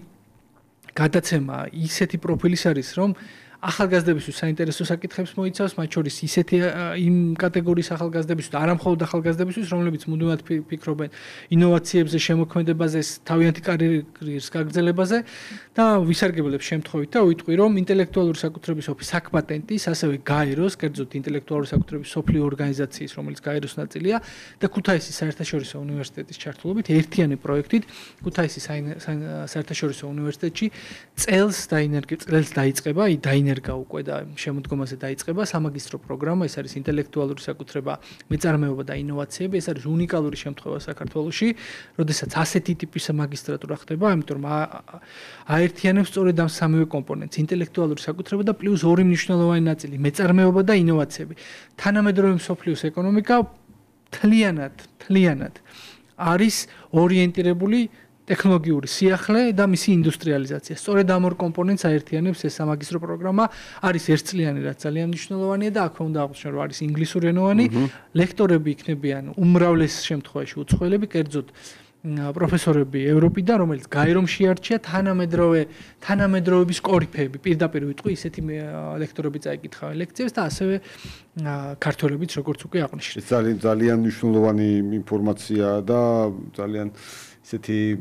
გადაცემა ისეთი პროფილის არის რომ ახალგაზრდებისთვის საინტერესო საკითხებს მოიცავს, მათ შორის ისეთი იმ კატეგორიის ახალგაზრდებისთვის და არამხოლოდ ახალგაზრდებისთვის, რომლებიც მუდმივად ფიქრობენ ინოვაციებზე, შემოქმედებაზე, თავიანთი კარიერის გაგრძელებაზე და ვისარგებლებ შემთხვევით და ვიტყვი, რომ ინტელექტუალური საკუთრების ოფის საკპატენტის, ასევე გაეროს, კერძოდ ინტელექტუალური საკუთრების სოფლიო ორგანიზაციის, რომელიც გაეროს ნაწილია და ქუთაისის საერთაშორისო უნივერსიტეტის ჩართულობით ერთიანი პროექტით ქუთაისის საერთაშორისო უნივერსიტეტში წელს დაიწყება დაინერგა უკვე და შემოდგომაზე დაიწყება სამაგისტრო პროგრამა, ეს არის ინტელექტუალური საკუთრება, მეწარმეობა და ინოვაციები, ეს არის უნიკალური შემთხვევა საქართველოში, როდესაც ასეთი ტიპის მაგისტრატურა ხდება, ამიტომ აერთიანებს სწორედ ამ სამივე კომპონენტს, ინტელექტუალური საკუთრება და პლუს ორი მნიშვნელოვანი ნაწილი, მეწარმეობა და ინოვაციები. თანამედროვე მსოფლიოს ეკონომიკა თლიანად არის ორიენტირებული ტექნოლოგიური სიახლე და მისი ინდუსტრიალიზაცია. სწორედ ამ ორ კომპონენტს აერთიანებს ეს სამაგისტრო პროგრამა, არის ერთწლიანი, რაც ძალიან მნიშვნელოვანია და აქვე უნდა აღვნიშნო, რომ არის ინგლისურენოვანი, ლექტორები იქნებიან უმრავლეს შემთხვევაში უცხოელები, კერძოდ პროფესორები ევროპიდან, რომელიც გაერომში არჩია თანამედროვეების კორიფეები, პირდაპირ ვიტყვი, ისეთი ლექტორები წაიკითხავენ ლექციებს და ასევე ქართველებიც როგორც უკვე აღნიშნეთ. ძალიან მნიშვნელოვანი ინფორმაცია და ძალიან ისეთი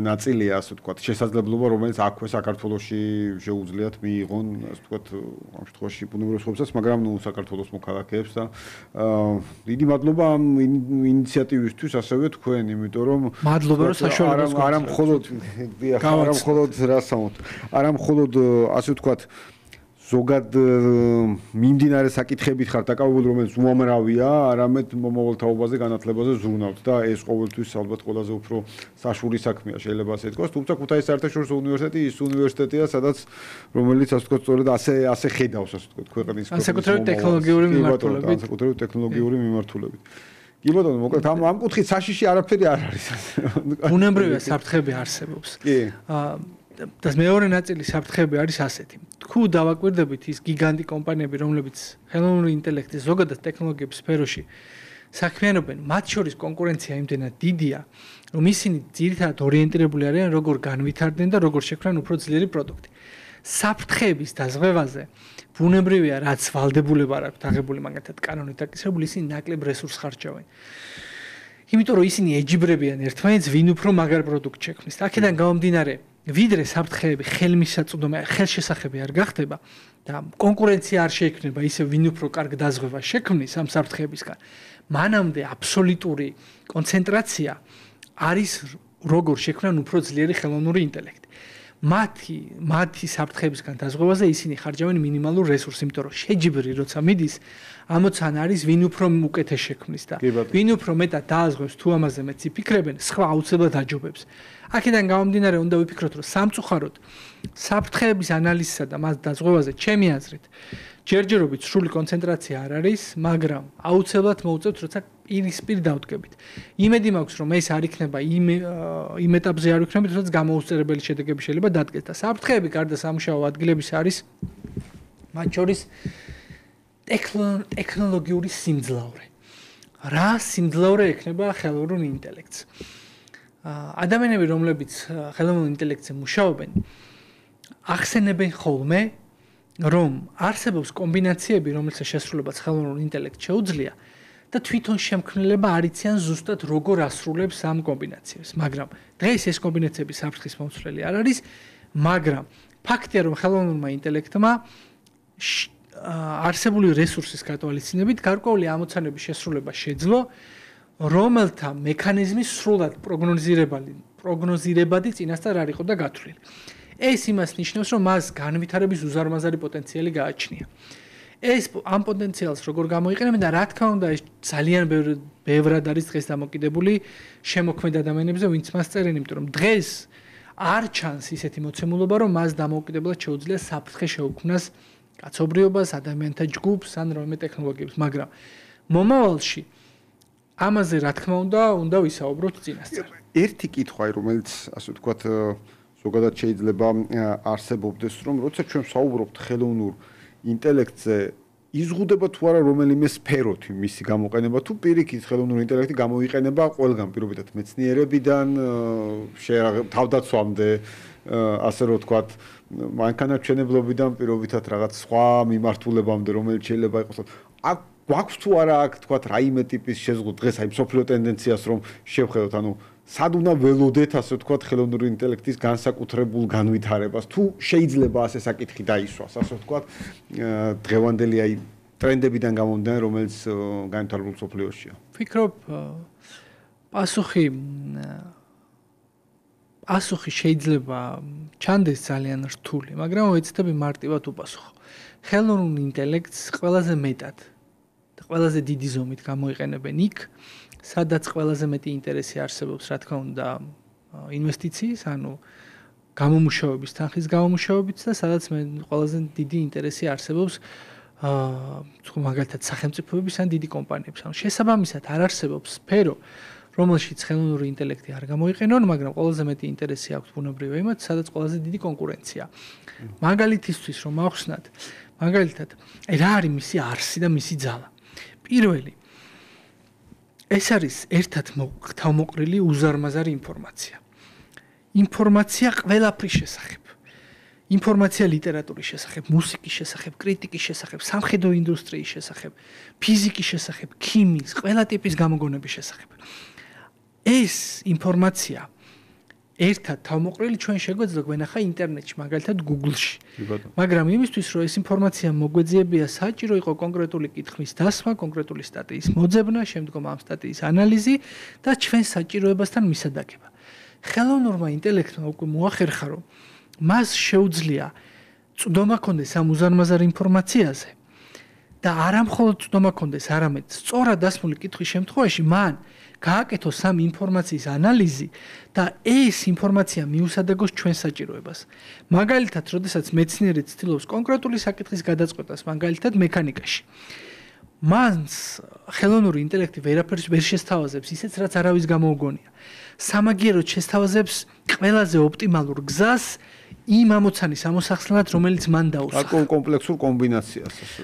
ნაწილია, ასე ვთქვათ, შესაძლებლობა, რომელიც აქვე საქართველოში შეუძლიათ მიიღონ, ასე ვთქვათ, ამ შემთხვევაში ბუნებრივ სხვებსაც, მაგრამ ნუ საქართველოს მოქალაქეებს და დიდი მადლობა ამ ინიციატივისთვის, ასევე თქვენ, იმიტომ რომ მადლობა რომ საშუალებას არა მხოლოდ რასამოთ, არა მხოლოდ ასე ვთქვათ ზოგად მიმდინარე საკითხებით ხარ დაკავებული, რომელიც უამრავია, არამედ მომავალ თაობაზე, განათლებაზე ზრუნავთ და ეს ყოველთვის ალბათ ყველაზე უფრო საშუალო საქმეა, შეიძლება ასე ითქვას. თუმცა ქუთაისის საერთაშორისო უნივერსიტეტი ის უნივერსიტეტია, სადაც რომელიც ასე ვთქვათ, სწორედ ასე ხედავს, ასე ვთქვათ, ქვეყნის განსაკუთრებით ტექნოლოგიური მიმართულებით. განსაკუთრებით ტექნოლოგიური მიმართულებით. კი ბატონო, მოკლედ ამ კუთხით საშიში არაფერი არ არის. ბუნებრივია საფრთხები არსებობს. კი. და მეორე ნაწილი საფრთხები არის ასეთი. თუ დავაკვირდებით ის გიგანტი კომპანიები, რომლებიც ხელოვნური ინტელექტის ზოგადად ტექნოლოგიების სფეროში საქმიანობენ, მათ შორის კონკურენცია იმდენად დიდია, რომ ისინი ძირითადად ორიენტირებული არიან როგორ განვითარდნენ და როგორ შექმნან უფრო ძლიერი პროდუქტი. საფრთხების დაზღვევაზე ბუნებრივია, რაც ვალდებულება არ აქვს აღებული მაგათად კანონით დაკისრებული, ისინი ნაკლებ რესურსს ხარჯავენ. იმიტომ რომ ისინი ეჯიბრებიან ერთმანეთს, ვინ უფრო მაგარ პროდუქტს შექმნის. აქედან გამომდინარე ვიდრე საფრთხეები ხელმისაწვდომი, ხელშესახები არ გახდება და კონკურენცია არ შეიქმნება ისე ვინ უფრო კარგ დაზღვევას შექმნის ამ საფრთხეებისგან, მანამდე აბსოლუტური კონცენტრაცია არის როგორ შექმნან უფრო ძლიერი ხელოვნური ინტელექტი. მათი საფრთხებისგან დაზღვევაზე ისინი ხარჯავენ მინიმალურ რესურსს, იმიტომ რომ შეჯიბრი როცა მიდის, ამოცანა არის ვინ უფრო უკეთეს შექმნის და ვინ უფრო მეტად დააზღვევს თუ ამაზე მეც იფიქრებენ, სხვა აუცილებლად აჯობებს. აქედან გამომდინარე უნდა ვიფიქროთ, რომ სამწუხაროდ საფრთხეების ანალიზსა და მას დაზღვევაზე ჩემი აზრით ჯერჯერობით სრული კონცენტრაცია არ არის, მაგრამ აუცილებლად მოუწევთ, როცა პირისპირ დავდგებით. იმედი მაქვს, რომ ეს არ იქნება იმ ეტაპზე არ იქნება, როცა გამოუსწრებელი შედეგები შეიძლება დადგეს და საფრთხეები გარდა სამუშაო ადგილების არის მათ შორის ტექნოლოგიური სიმძლავრე. რა სიმძლავრე ექნება ხელოვნურ ინტელექტს? ადამიანები, რომლებიც ხელოვნურ ინტელექტზე მუშაობენ, ახსენებენ ხოლმე, რომ არსებობს კომბინაციები, რომელთა შესრულებაც ხელოვნურ ინტელექტს შეუძლია და თვითონ შემქმნელება არ იციან ზუსტად როგორ ასრულებს ამ კომბინაციებს, მაგრამ დღეს ეს კომბინაციები საფრთხის მომცვლელი არ არის, მაგრამ ფაქტია, რომ ხელოვნურმა ინტელექტმა არსებული რესურსის გათვალისწინებით გარკვეული ამოცანების შესრულება შეძლო, რომელთა მექანიზმი სრულად პროგნოზირებადი წინასწარ არ იყო და გათვლილი. ეს იმას ნიშნავს, რომ მას განვითარების უზარმაზარი პოტენციალი გააჩნია. ამ პოტენციალს როგორ გამოიყენებენ და რა თქმა უნდა, ეს ძალიან ბევრად არის დღეს დამოკიდებული შემოქმედ ადამიანებზე, ვინც მას წერენ, იმიტომ რომ დღეს არ ჩანს ისეთი მოცემულობა, რომ მას დამოუკიდებლად შეუძლია საფრთხე შეუქმნას კაცობრიობას, ადამიანთა ჯგუფს ან რომელიმე ტექნოლოგიებს, მაგრამ მომავალში ამაზე რა თქმა უნდა ვისაუბროთ წინასწარ. ერთი კითხვა, რომელიც ასე ვთქვათ, ზოგადად შეიძლება არსებობდეს, რომ როცა ჩვენ საუბრობთ ხელოვნურ ინტელექტზე, იზღუდება თუ არა რომელიმე სფეროთი მისი გამოყენება, თუ პირიქით ხელოვნური ინტელექტი გამოიყენება ყველგან, პირობითად მეცნიერებიდან თავდაცვამდე, ასე რომ ვთქვათ, მანქანათმშენებლობიდან პირობითად რაღაც სხვა მიმართულებამდე, რომელიც შეიძლება იყოს. აქ გვაქვს თუ არა აქ თქვათ რაიმე ტიპის შეზღუდვა დღეს აი მსოფლიო ტენდენციას რომ შევხედოთ, ანუ სად უნდა ველოდეთ ასე ვთქვათ ხელოვნური ინტელექტის განსაკუთრებულ განვითარებას, თუ შეიძლება ასე საკითხი დაისვას, ასე ვთქვათ, დღევანდელი აი ტრენდებიდან გამომდინარე, რომელიც განვითარებულ მსოფლიოშია. ვფიქრობ, პასუხი შეიძლება ჩანდეს ძალიან რთული, მაგრამ ვეცდები მარტივად უპასუხო. ხელოვნურ ინტელექტს ყველაზე მეტად და ყველაზე დიდი ზომით გამოიყენებენ იქ, სადაც ყველაზე მეტი ინტერესი არსებობს, რა თქმა უნდა, ინვესტიციის, ანუ გამომუშავების, თანხის გამომუშავების და სადაც ყველაზე დიდი ინტერესი არსებობს, მაგალითად, სახელმწიფოების ან დიდი კომპანიების. ანუ შესაბამისად არ არსებობს სფერო, რომელშიც ხელოვნური ინტელექტი არ გამოიყენონ, მაგრამ ყველაზე მეტი ინტერესი აქვს ბუნებრივია იმათ, სადაც ყველაზე დიდი კონკურენცია. მაგალითისთვის რომ ავხსნათ, მაგალითად, რა არის მისი არსი და მისი ძალა? პირველი ეს არის ერთად თავმოყრილი უზარმაზარი ინფორმაცია. ინფორმაცია ყველაფრის შესახებ. ინფორმაცია ლიტერატურის შესახებ, მუსიკის შესახებ, კრიტიკის შესახებ, სამხედრო ინდუსტრიის შესახებ, ფიზიკის შესახებ, ქიმიის, ყველა ტიპის გამოგონების შესახებ. ეს ინფორმაცია ერთად თავმოყრილი ჩვენ შეგვეძლო გვენახა ინტერნეტში, მაგალითად Google-ში. მაგრამ იმისთვის, რომ ეს ინფორმაცია მოგვეძიებია, საჭირო იყო კონკრეტული კითხვის დასმა, კონკრეტული სტატიის მოძებნა, შემდგომ ამ სტატიის ანალიზი და ჩვენ საჭიროებასთან მისადაგება. ხელოვნურმა ინტელექტმა უკვე მოახერხა, რომ მას შეუძლია წვდომა კონდეს ამ უზარმაზარ ინფორმაციაზე და არა მხოლოდ წვდომა კონდეს, არამედ სწორად დასმული კითხვის შემთხვევაში მან გააკეთოს ამ ინფორმაციის ანალიზი და ეს ინფორმაცია მიუსადაგოს ჩვენ საჭიროებას. მაგალითად, როდესაც მეცნიერი ცდილობს კონკრეტული საკითხის გადაწყვეტას, მაგალითად მექანიკაში. მანს ხელოვნური ინტელექტი ვერაფერს ვერ შესთავაზებს ისეც, რაც არავის გამოუგონია. სამაგიეროდ შესთავაზებს ყველაზე ოპტიმალურ გზას იმ ამოცანის ამოსახსნელად, რომელიც მან დაუსახა. კომპლექსურ კომბინაციას ასე.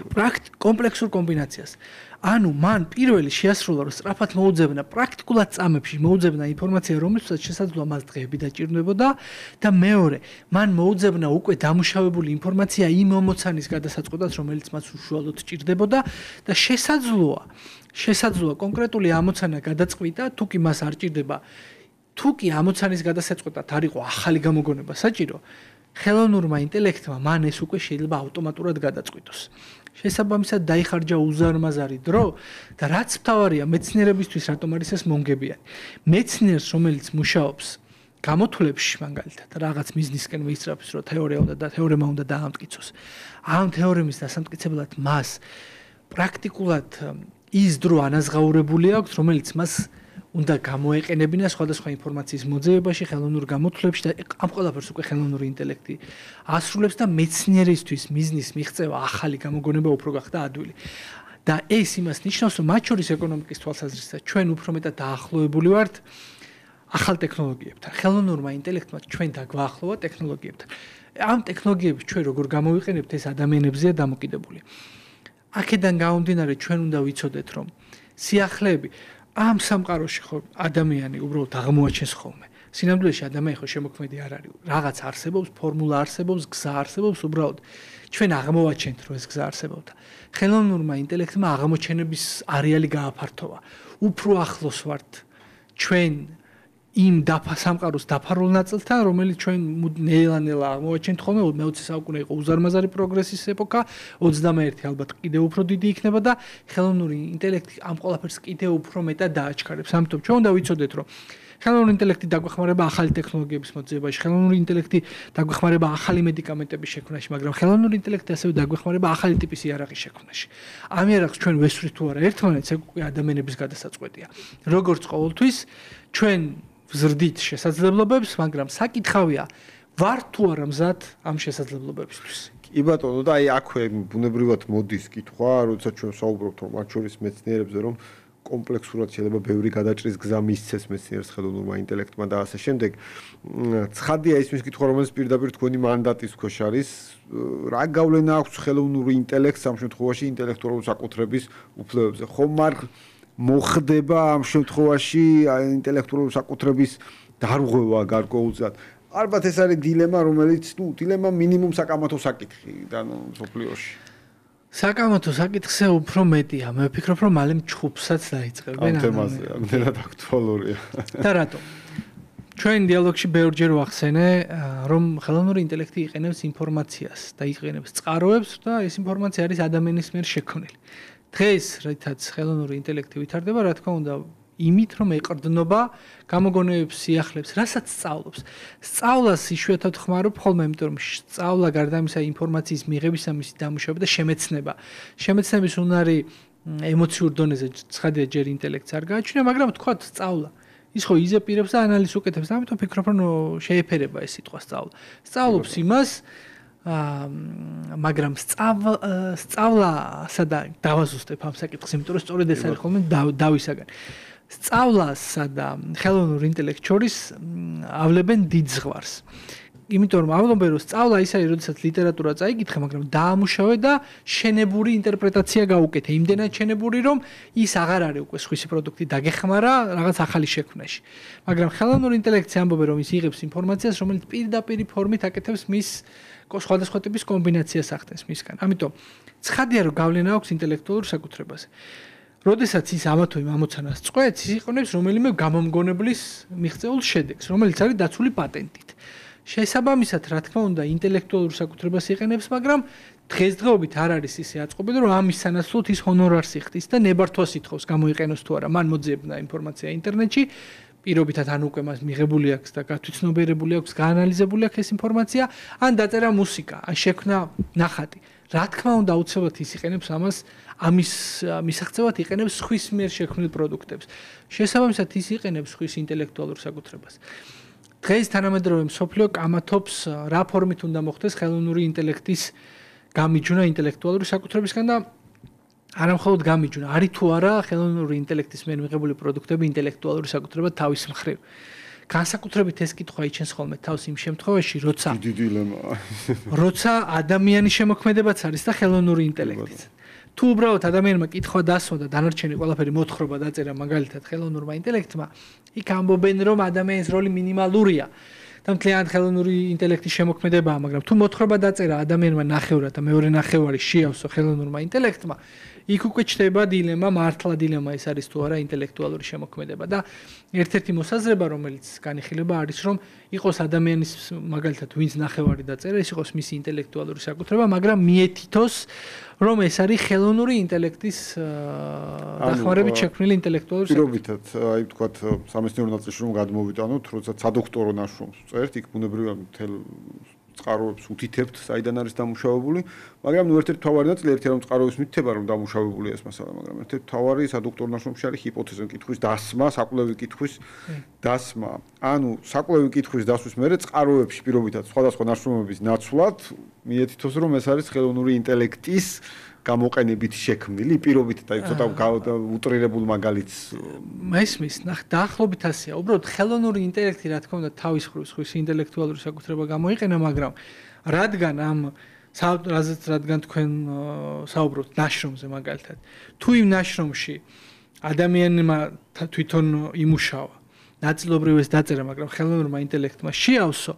კომპლექსურ კომბინაციას. ანუ მან პირველი შეასრულა, რომ სწრაფად მოუძებნა პრაქტიკულად წამებში მოუძებნა ინფორმაცია, რომელსაც შესაძლოა მას დღეები დაჭირდებოდა და მეორე, მან მოუძებნა უკვე დამუშავებული ინფორმაცია იმ ამოცანის გადასაწყვეტად, რომელიც მას უშუალოდ ჭირდებოდა და შესაძლოა კონკრეტული ამოცანა გადაწყვიტა, თუ კი მას არ ჭირდება, თუ კი ამოცანის გადასაწყვეტად არ იყო ახალი გამოგონება საჭირო, ხელოვნურმა ინტელექტმა მან ეს უკვე შეიძლება ავტომატურად გადაწყვიტოს. შესაბამისად დაიხარჯა უზარმაზარი დრო და რაც მთავარია მეცნიერებისთვის რატომ არის ეს მომგებიანი. მეცნიერს, რომელიც მუშაობს გამოთვლებში მაგალითად რაღაც მიზნისკენ მისწრაფს, რომ თეორემა უნდა დაამტკიცოს. ამ თეორემის დასამტკიცებლად მას პრაქტიკულად ის დრო ანაზღაურებული აქვს, რომელიც მას უნდა გამოეყენებინა სხვადასხვა ინფორმაციის მოძებნებაში, ხელოვნურ გამოთვლებში და ამ ყველაფერს უკვე ხელოვნური ინტელექტი ასრულებს და მეცნიერისთვის მიზნის მიღწევა, ახალი გამოგონება უფრო გახდა ადვილი. და ეს იმას ნიშნავს, რომ მათ შორის ეკონომიკის თვალსაზრისით ჩვენ უფრო მეტად დაახლოებული ვართ ახალ ტექნოლოგიებთან. ხელოვნურმა ინტელექტმა ჩვენ დაგვაახლოვა ტექნოლოგიებთან. ამ ტექნოლოგიებს ჩვენ როგორ გამოვიყენებთ, ეს ადამიანებზეა დამოკიდებული. აქედან გამომდინარე ჩვენ უნდა ვიცოდეთ, რომ სიახლეები ამ სამყაროში ხო ადამიანი უბრალოდ აღმოაჩენს ხოლმე. სინამდვილეში ადამიანი ხო შემოქმედი არ არის. რაღაც არსებობს, ფორმულა არსებობს, გზა არსებობს, უბრალოდ ჩვენ აღმოვაჩენთ, რომ ეს გზა არსებობდა. ხელოვნურმა ინტელექტმა აღმოჩენების არეალი გააფართოვა. უფრო ახლოს ვართ ჩვენ იმ სამყაროს დაფარულ ნაწილთან, რომელიც ჩვენ ნელა-ნელა აღმოვაჩენთ ხოლმე, მე-20 საუკუნე იყო უზარმაზარი პროგრესის ეპოქა, 21 ალბათ კიდევ უფრო დიდი იქნება და ხელოვნური ინტელექტი ამ ყველაფერს კიდევ უფრო მეტად დააჩქარებს. ამიტომ ჩვენ უნდა ვიცოდეთ, რომ ხელოვნური ინტელექტი დაგვეხმარება ახალი ტექნოლოგიების მოძებნებაში, ხელოვნური ინტელექტი დაგვეხმარება ახალი მედიკამენტების შექმნაში, მაგრამ ხელოვნური ინტელექტი ასევე დაგვეხმარება ახალი ტიპის იარაღის შექმნაში. ამ იარაღს ჩვენ ვესვრით თუ არა ერთმანეთს, ეგ უკვე ადამიანების გადასაწყვეტია. როგორც ყოველთვის, ჩვენ ვზრდით შესაძლებლობებს, მაგრამ საკითხავია, ვარ თუ არა მზად ამ შესაძლებლობებისთვის. კი ბატონო, და აი აქვე ბუნებრივად მოდის კითხვა, როცა ჩვენ საუბრობთ რომ მათ შორის მეცნიერებზე, რომ კომპლექსურად შეიძლება ბევრი გადაჭრის გზა მისცეს მეცნიერს ხელოვნურმა ინტელექტმა და ასე შემდეგ. ცხადია ის კითხვა, რომელიც პირდაპირ თქვენი მანდატის ქვეშ არის, რა გავლენა აქვს ხელოვნური ინტელექტს ამ შემთხვევაში ინტელექტუალური საკუთრების უფლებებზე. ხომ არ მოხდება ამ შემთხვევაში ინტელექტუალური საკუთრების დარღვევა გარკვეულწილად. ალბათ ეს არის დილემა, რომელიც, დილემა მინიმუმ საკამათო საკითხი და სოფლიოში. საკამათო საკითხზე უფრო მეტია. მე ვფიქრობ, რომ მალე ჩხუბსაც დაიწყებენ ამ თემაზე, ამდენად აქტუალურია. და რატომ? ჩვენ დიალოგში ბევრჯერ ვახსენე, რომ ხელოვნური ინტელექტი იყენებს ინფორმაციას და იყენებს წყაროებს და ეს ინფორმაცია არის ადამიანის მიერ შექმნილი. დღეს, რითაც ხელოვნური ინტელექტი ვითარდება, რა თქმა უნდა, იმით რომ ეყრდნობა გამოგონებებს სიახლებს, რასაც სწავლობს. სწავლას იშვიათად ხმარობ ხოლმე, იმიტომ რომ სწავლა გარდა ამისა ინფორმაციის მიღებისა, მისი დამუშავება და შემეცნება. შემეცნების უნარი ემოციურ დონეზე ცხადია ჯერ ინტელექტს არ გააჩნია, მაგრამ თქვათ სწავლა. ის ხო იზეპირებს და ანალიზს უკეთებს, ამიტომ ვფიქრობ, რომ შეეფერება ეს სიტყვა სწავლა. სწავლობს იმას მაგრამ სწავლასა და დავაზუსტებ ამ საკითხს, იმიტომ რომ სწორედ ეს არის ხოლმე დავისაგან. სწავლასა და ხელოვნურ ინტელექტს შორის ავლებენ დიდ ზღვარს. იმიტომ რომავლობენ რომ სწავლა ის არის, როდესაც ლიტერატურა წაიკითხე, მაგრამ დაამუშავე და შენებური ინტერპრეტაცია გაუკეთე. იმდენად შენებური, რომ ის აღარ არის უკვე სხვისი პროდუქტი დაგეხმარა რაღაც ახალი შექმნაში. მაგრამ ხელოვნურ ინტელექტს ამბობენ რომ ის იღებს ინფორმაციას, რომელიც პირდაპირ ფორმით აკეთებს მის სხვადასხვა ტიპის კომბინაციას ახდენს მისგან. ამიტომ ცხადია რომ გავლენა აქვს ინტელექტუალურ საკუთრებაზე. როდესაც ის ამა თუ იმ ამოცანას წყვეტს, ის იყენებს რომელიმე გამომგონებლის მიღწეულ შედეგს, რომელიც არის დაცული პატენტით. შესაბამისად, რა თქმა უნდა, ინტელექტუალურ საკუთრებას იყენებს, მაგრამ დღესდღეობით არ არის ისე აწყობილი, რომ ამის სანაცვლოდ ის ჰონორარს იხდის და ნებართვას ითხოვს გამოიყენოს თუ არა. მან მოძებნა ინფორმაცია ინტერნეტში, პირობითად ან უკვე მას მიღებული აქვს და გათვითცნობიერებული აქვს, გაანალიზებული აქვს ეს ინფორმაცია, ან დაწერა მუსიკა, ან შექმნა ნახატი. რა თქმა უნდა, აუცილებლად ის იყენებს ამას, ამის მისაღწევად იყენებს სხვის მიერ შექმნილ პროდუქტებს. შესაბამისად, ის იყენებს სხვის ინტელექტუალურ საკუთრებას. დღეს თანამედროვე მსოფლიო კამათობს რა ფორმით უნდა მოხდეს ხელოვნური ინტელექტის გამიჯვნა ინტელექტუალური საკუთრებისგან და არა მხოლოდ გამიჯვნა, არის თუ არა ხელოვნური ინტელექტის მიერ მიღებული პროდუქტები ინტელექტუალური საკუთრება თავის მხრივ. განსაკუთრებით ეს კითხვა იჩენს ხოლმე თავს იმ შემთხვევაში, როცა ადამიანის შემოქმედებაც არის და ხელოვნური ინტელექტიც. თუ უბრალოდ ადამიანმა კითხვა დასვა და დანარჩენი ყველაფერი მოთხრობა დაწერა მაგალითად ხელოვნურმა ინტელექტმა, იქ ამბობენ რომ ადამიანის როლი მინიმალურია და მთლიანად ხელოვნური ინტელექტის შემოქმედებაა, მაგრამ თუ მოთხრობა დაწერა ადამიანმა ნახევრად და მეორე ნახევარი შეავსო ხელოვნურმა ინტელექტმა, იქ უკვე ჩდება დილემა, მართლა დილემა ეს არის თუ არა ინტელექტუალური შემოქმედება და ერთ-ერთი მოსაზრება, რომელიც განიხილება არის, რომ იყოს ადამიანის მაგალითად ვინც ნახევარი დაწერა, ეს იყოს მისი ინტელექტუალური საკუთრება, მაგრამ მიეთითოს რომ ეს არის ხელოვნური ინტელექტის დახმარებით შექმნილი ინტელექტუალური პირობითად, აი ვთქვათ, სამეცნიერო ნაწილში რომ გადმოვიტანოთ, როცა სადოქტორო ნაშრომს წერთ, იქ ბუნებრივია მთელ წყაროებს უთითებთ, საიდან არის დამუშავებული, მაგრამ ნუ ერთ-ერთი მთავარი ნაწილი ერთი რომ წყაროებს მითითება, რომ დამუშავებულია ეს მასალა, მაგრამ ერთ-ერთი მთავარი სადოქტორო ნაშრომში არის ჰიპოთეზა კითხვის დასმა, საკვლევი კითხვის დასმა. ანუ საკვლევი კითხვის დასვის მერე წყაროებში პირობითად სხვადასხვა ნაშრომების ნაცვლად მიეთითოს, რომ ეს არის ხელოვნური ინტელექტის გამოყენებით შექმნილი, პირობითად, აი ცოტა უტრირებულ მაგალითს მესმის, დაახლოებით ასეა. უბრალოდ ხელოვნური ინტელექტი, რა თქმა უნდა, თავის ხვის ინტელექტუალური საკუთრება გამოიყენა, მაგრამ რადგან თქვენ საუბრობთ ნაშრომზე მაგალითად, თუ იმ ნაშრომში ადამიანმა თვითონ იმუშავა, ნაწილობრივ ეს დაწერა, მაგრამ ხელოვნურმა ინტელექტმა შეავსო,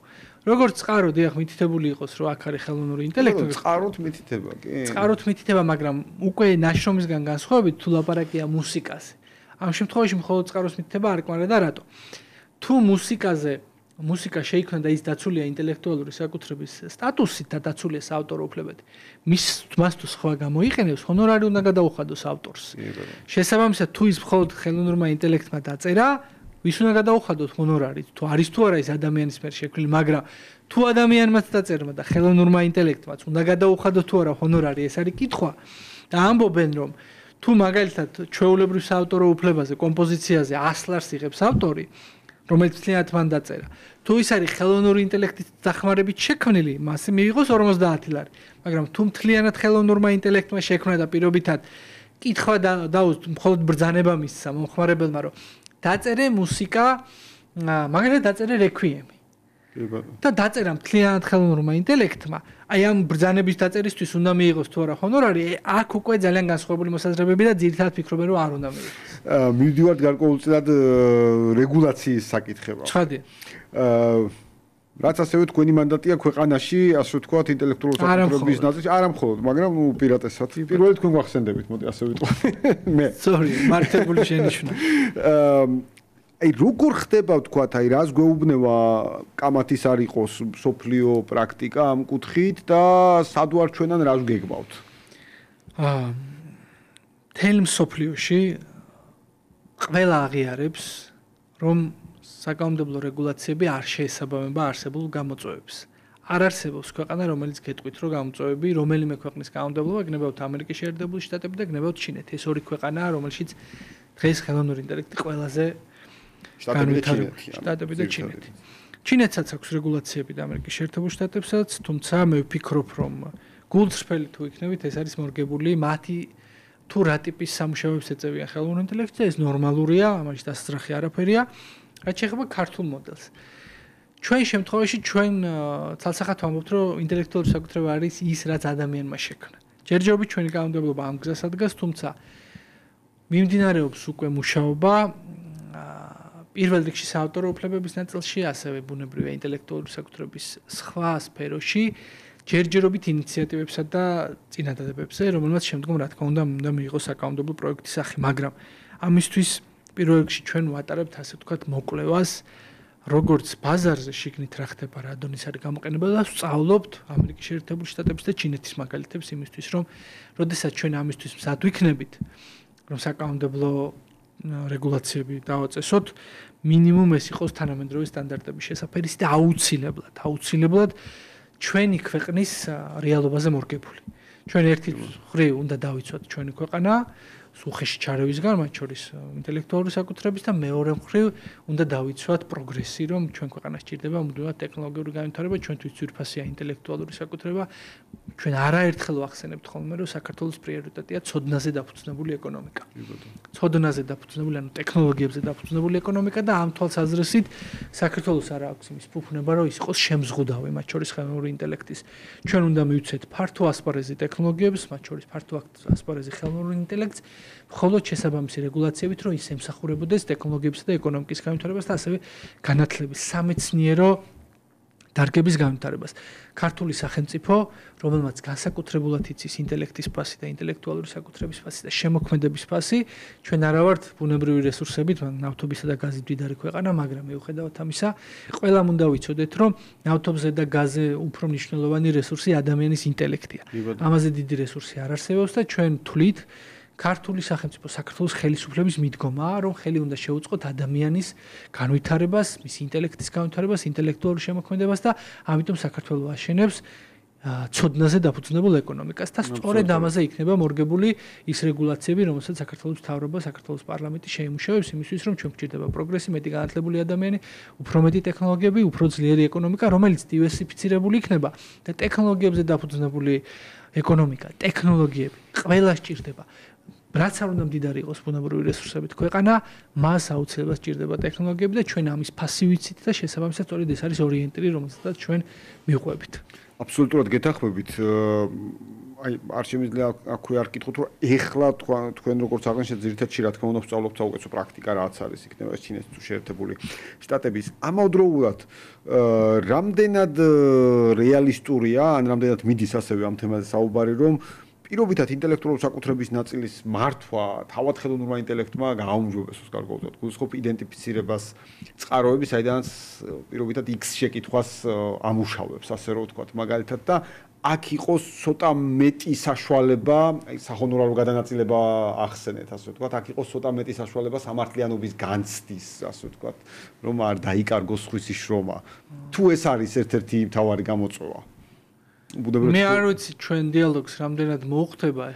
როგორც წყარო დიახ მითითებული იყოს, რომ აქ არის ხელოვნური ინტელექტი, წყაროთ მითითება, კი. წყაროთ მითითება, მაგრამ უკვე ნაშრომისგან განსხვავებით, თუ ლაპარაკია მუსიკაზე. ამ შემთხვევაში მხოლოდ წყაროს მითითება არ იკმარა და რატო? თუ მუსიკა შეიქმნა და ის დაცულია ინტელექტუალური საკუთრების სტატუსით და დაცულია საავტორო უფლებებით, მას თუ სხვა გამოიყენებს, ჰონორარი უნდა გადაუხადოს ავტორს. შესაბამისად, თუ ის მხოლოდ ხელოვნურმა ინტელექტმა დაწერა, ვის უნდა გადაუხადოთ ჰონორარი, თუ არის თუ არა ის ადამიანის მიერ შექმნილი, მაგრამ თუ ადამიანმაც დაწერმა და ხელოვნურმა ინტელექტმაც უნდა გადაუხადოთ თუ არა ჰონორარი, ეს არის კითხვა და ამბობენ რომ თუ მაგალითად ჩვეულებრივ საავტორო უფლებაზე, კომპოზიციაზე 100 ლარს იღებს ავტორი, რომელიც მთლიანად მან დაწერა. თუ ის არის ხელოვნური ინტელექტის დახმარებით შექმნილი, მასე მიიღოს 50 ლარი. მაგრამ თუ მთლიანად ხელოვნურმა ინტელექტმა შექმნა და პირობითად კითხვა მხოლოდ ბრძანება მისცა მომხმარებელმა, რომ დაწერე მუსიკა, მაგალითად დაწერე რეკვიემი. და დაწერა მთლიანად ხელოვნურმა ინტელექტმა, აი ამ ბრძანების დაწერისთვის უნდა მიიღოს თუ არა ჰონორარი, აქ უკვე ძალიან განსხვავებული მოსაზრებები და ძირითადად ფიქრობენ რომ არ უნდა მიიღოს. მივდივართ გარკვეულწილად რეგულაციის საკითხება. ცხადია. რაც ასევე თქვენი მანდატია ქვეყანაში, ასე ვთქვათ, ინტელექტუალური საკუთრების ნაწილში, არა მხოლოდ, მაგრამ უპირატესად. პირველი თქვენ გვახსენდებით, მოდი ასე ვიტყვი. მე. Sorry, მართებული შენიშვნა. აი როგორ ხდება ვთქვათ, აი რას გვეუბნება კამათის არ იყოს სოფლიო პრაქტიკა ამ კუთხით და სად ვარ ჩვენან რას გეგმავთ? თელ სოფლიოში ყველა აღიარებს, რომ საკანონმდებლო რეგულაციები არ შეესაბამება არსებულ გამოწვევებს. არ არსებობს ქვეყანა, რომელიც გეტყვით, რომ გამოწვევები რომელიმე ქვეყნის კანონმდებლობა გნებავთ ამერიკის შეერთებული შტატები და გნებავთ ჩინეთი. ეს ორი ქვეყანაა, რომელშიც დღეს ხელოვნური ინტელექტი ყველაზე შტატები და ჩინეთი. ჩინეთსაც აქვს რეგულაციები და ამერიკის შეერთებულ შტატებსაც, თუმცა მე ვფიქრობ, რომ გულწრფელი თუ იქნებით, ეს არის მორგებული მათი თუ რა ტიპის სამუშაოებს ეწევიან ხელოვნურ ინტელექტზე, ეს ნორმალურია, ამაში დასწრახი არაფერია. რაც შეეხება ქართულ მოდელს. ჩვენ შემთხვევაში ჩვენ ცალსახად ვამბობთ, რომ ინტელექტუალური საკუთრება არის ის, რაც ადამიანმა შექმნა. ჯერჯერობით ჩვენი კანონმდებლობა ამ გზას ადგას, თუმცა მიმდინარეობს უკვე მუშაობა პირველ რიგში საავტორო უფლებების ნაწილში, ასევე ბუნებრივია ინტელექტუალური საკუთრების სხვა სფეროში, ჯერჯერობით ინიციატივებსა და წინადადებებზე, რომელმაც შემდგომ რა თქმა უნდა მიიღოს საკანონმდებლო პროექტის სახე, მაგრამ ამისთვის პირველ რიგში ჩვენ ვატარებთ ასე ვთქვათ მოკვლევას, როგორც ბაზარზე შიგნით რა ხდება, რა დონის არის გამოყენება და ვსწავლობთ ამერიკის შეერთებულ შტატების და ჩინეთის მაგალითებს იმისთვის, რომ როდესაც ჩვენ ამისთვის მზად ვიქნებით, რომ საკანონმდებლო რეგულაციები დავაწესოთ, მინიმუმ ეს იყოს თანამედროვე სტანდარტების შესაფერისი და აუცილებლად ჩვენი ქვეყნის რეალობაზე მორგებული. ჩვენ ერთი მხრივ უნდა დავიცვათ ჩვენი ქვეყანა უხეში ჩარევისგან, მათ შორის ინტელექტუალური საკუთრების და მეორე მხრივ უნდა დავიცვათ პროგრესი, რომ ჩვენ ქვეყანას ჭირდება მუდმივად ტექნოლოგიური განვითარება, ჩვენთვის ძვირფასია ინტელექტუალური საკუთრება. ჩვენ არაერთხელ ვახსენებთ ხოლმე, რომ საქართველოს პრიორიტეტია ცოდნაზე დაფუძნებული ეკონომიკა. ცოდნაზე დაფუძნებული, ანუ ტექნოლოგიებზე დაფუძნებული ეკონომიკა და ამ თვალსაზრისით საქართველოს არ აქვს იმის ფუფუნება, რომ ის იყოს შემზღუდავი, მათ შორის ხელოვნური ინტელექტის. ჩვენ უნდა მივცეთ ფართო ასპარეზი ტექნოლოგიებს, მათ შორის ფართო ასპარეზი ხელოვნურ ინტელექტს. მხოლოდ შესაბამისი რეგულაციებით, რომ ის ემსახურებოდეს ტექნოლოგიებსა და ეკონომიკის განვითარებას და ასევე განათლების სამეცნიერო დარგების განვითარებას. ქართული სახელმწიფო, რომელმაც განსაკუთრებულად იცის ინტელექტის ფასი და ინტელექტუალური საკუთრების ფასი და შემოქმედების ფასი, ჩვენ არა ვართ ბუნებრივი რესურსებით, ნავთობისა და გაზით მდიდარი ქვეყანა, მაგრამ მიუხედავად ამისა, ყველამ უნდა ვიცოდეთ, რომ ნავთობზე და გაზზე უფრო მნიშვნელოვანი რესურსი ადამიანის ინტელექტია. ამაზე დიდი რესურსი არ არსებობს და ჩვენ თვლით ქართული სახელმწიფო საქართველოს ხელისუფლების მიდგომაა, რომ ხელი უნდა შეუწყოთ ადამიანის განვითარებას, მის ინტელექტის განვითარებას, ინტელექტუალურ შემოქმედებას და ამიტომ საქართველოს აშენებს ცოდნაზე დაფუძნებულ ეკონომიკას და სწორედ ამაზე იქნება მორგებული ის რეგულაციები, რომელსაც საქართველოს მთავრობა, საქართველოს პარლამენტი შეიმუშავებს იმისთვის, რომ ჩვენ გვჭირდება პროგრესი, მეტი განათლებული ადამიანი, უფრო მეტი ტექნოლოგიები, უფრო ძლიერი ეკონომიკა, რომელიც დივერსიფიცირებული იქნება და ტექნოლოგიებზე დაფუძნებული ეკონომიკა, ტექნოლოგიები ყველა სჭირდება. რაც არ უნდა მდიდარი იყოს ბუნებრივი რესურსებით ქვეყანა, მას აუცილებლად სჭირდება ტექნოლოგიები და ჩვენ ამის ფასი ვიცით და შესაბამისად სწორედ ეს არის ორიენტირი, რომელსაც ჩვენ მივყვებით. აბსოლუტურად გეთანხმებით. აი, არ შემიძლია აქვე არ კითხოთ, რომ ეხლა თქვენ როგორც აღნიშნეთ, ძირითადად რა თქმა უნდა ვსწავლობთ საუკეთესო პრაქტიკა, რაც არის, იქნება ეს ჩინეთის თუ შეერთებული შტატების. ამავდროულად, რამდენად რეალისტურია, ან რამდენად მიდის ასევე ამ თემაზე საუბარი, რომ პირობითად ინტელექტუალური საკუთრების ნაწილის მართვა თავად ხელოვნურმა ინტელექტმა გააუმჯობესოს გარკვეულად გულისხმობ იდენტიფიცირებას წყაროები, საიდანაც პირობითად X შეკითხვას ამუშავებს, ასე რომ ვთქვათ, მაგალითად და აქ იყოს ცოტა მეტი საშუალება, აი სახონურალო გადანაწილება ახსენეთ, ასე ვთქვათ, აქ იყოს ცოტა მეტი საშუალება სამართლიანობის განცდის, ასე ვთქვათ, რომ არ დაიკარგოს სხვისი შრომა. თუ ეს არის ერთ-ერთი მთავარი გამოწვევა. მე არ ვიცი ჩვენ დიალოგს რამდენად მოუხდება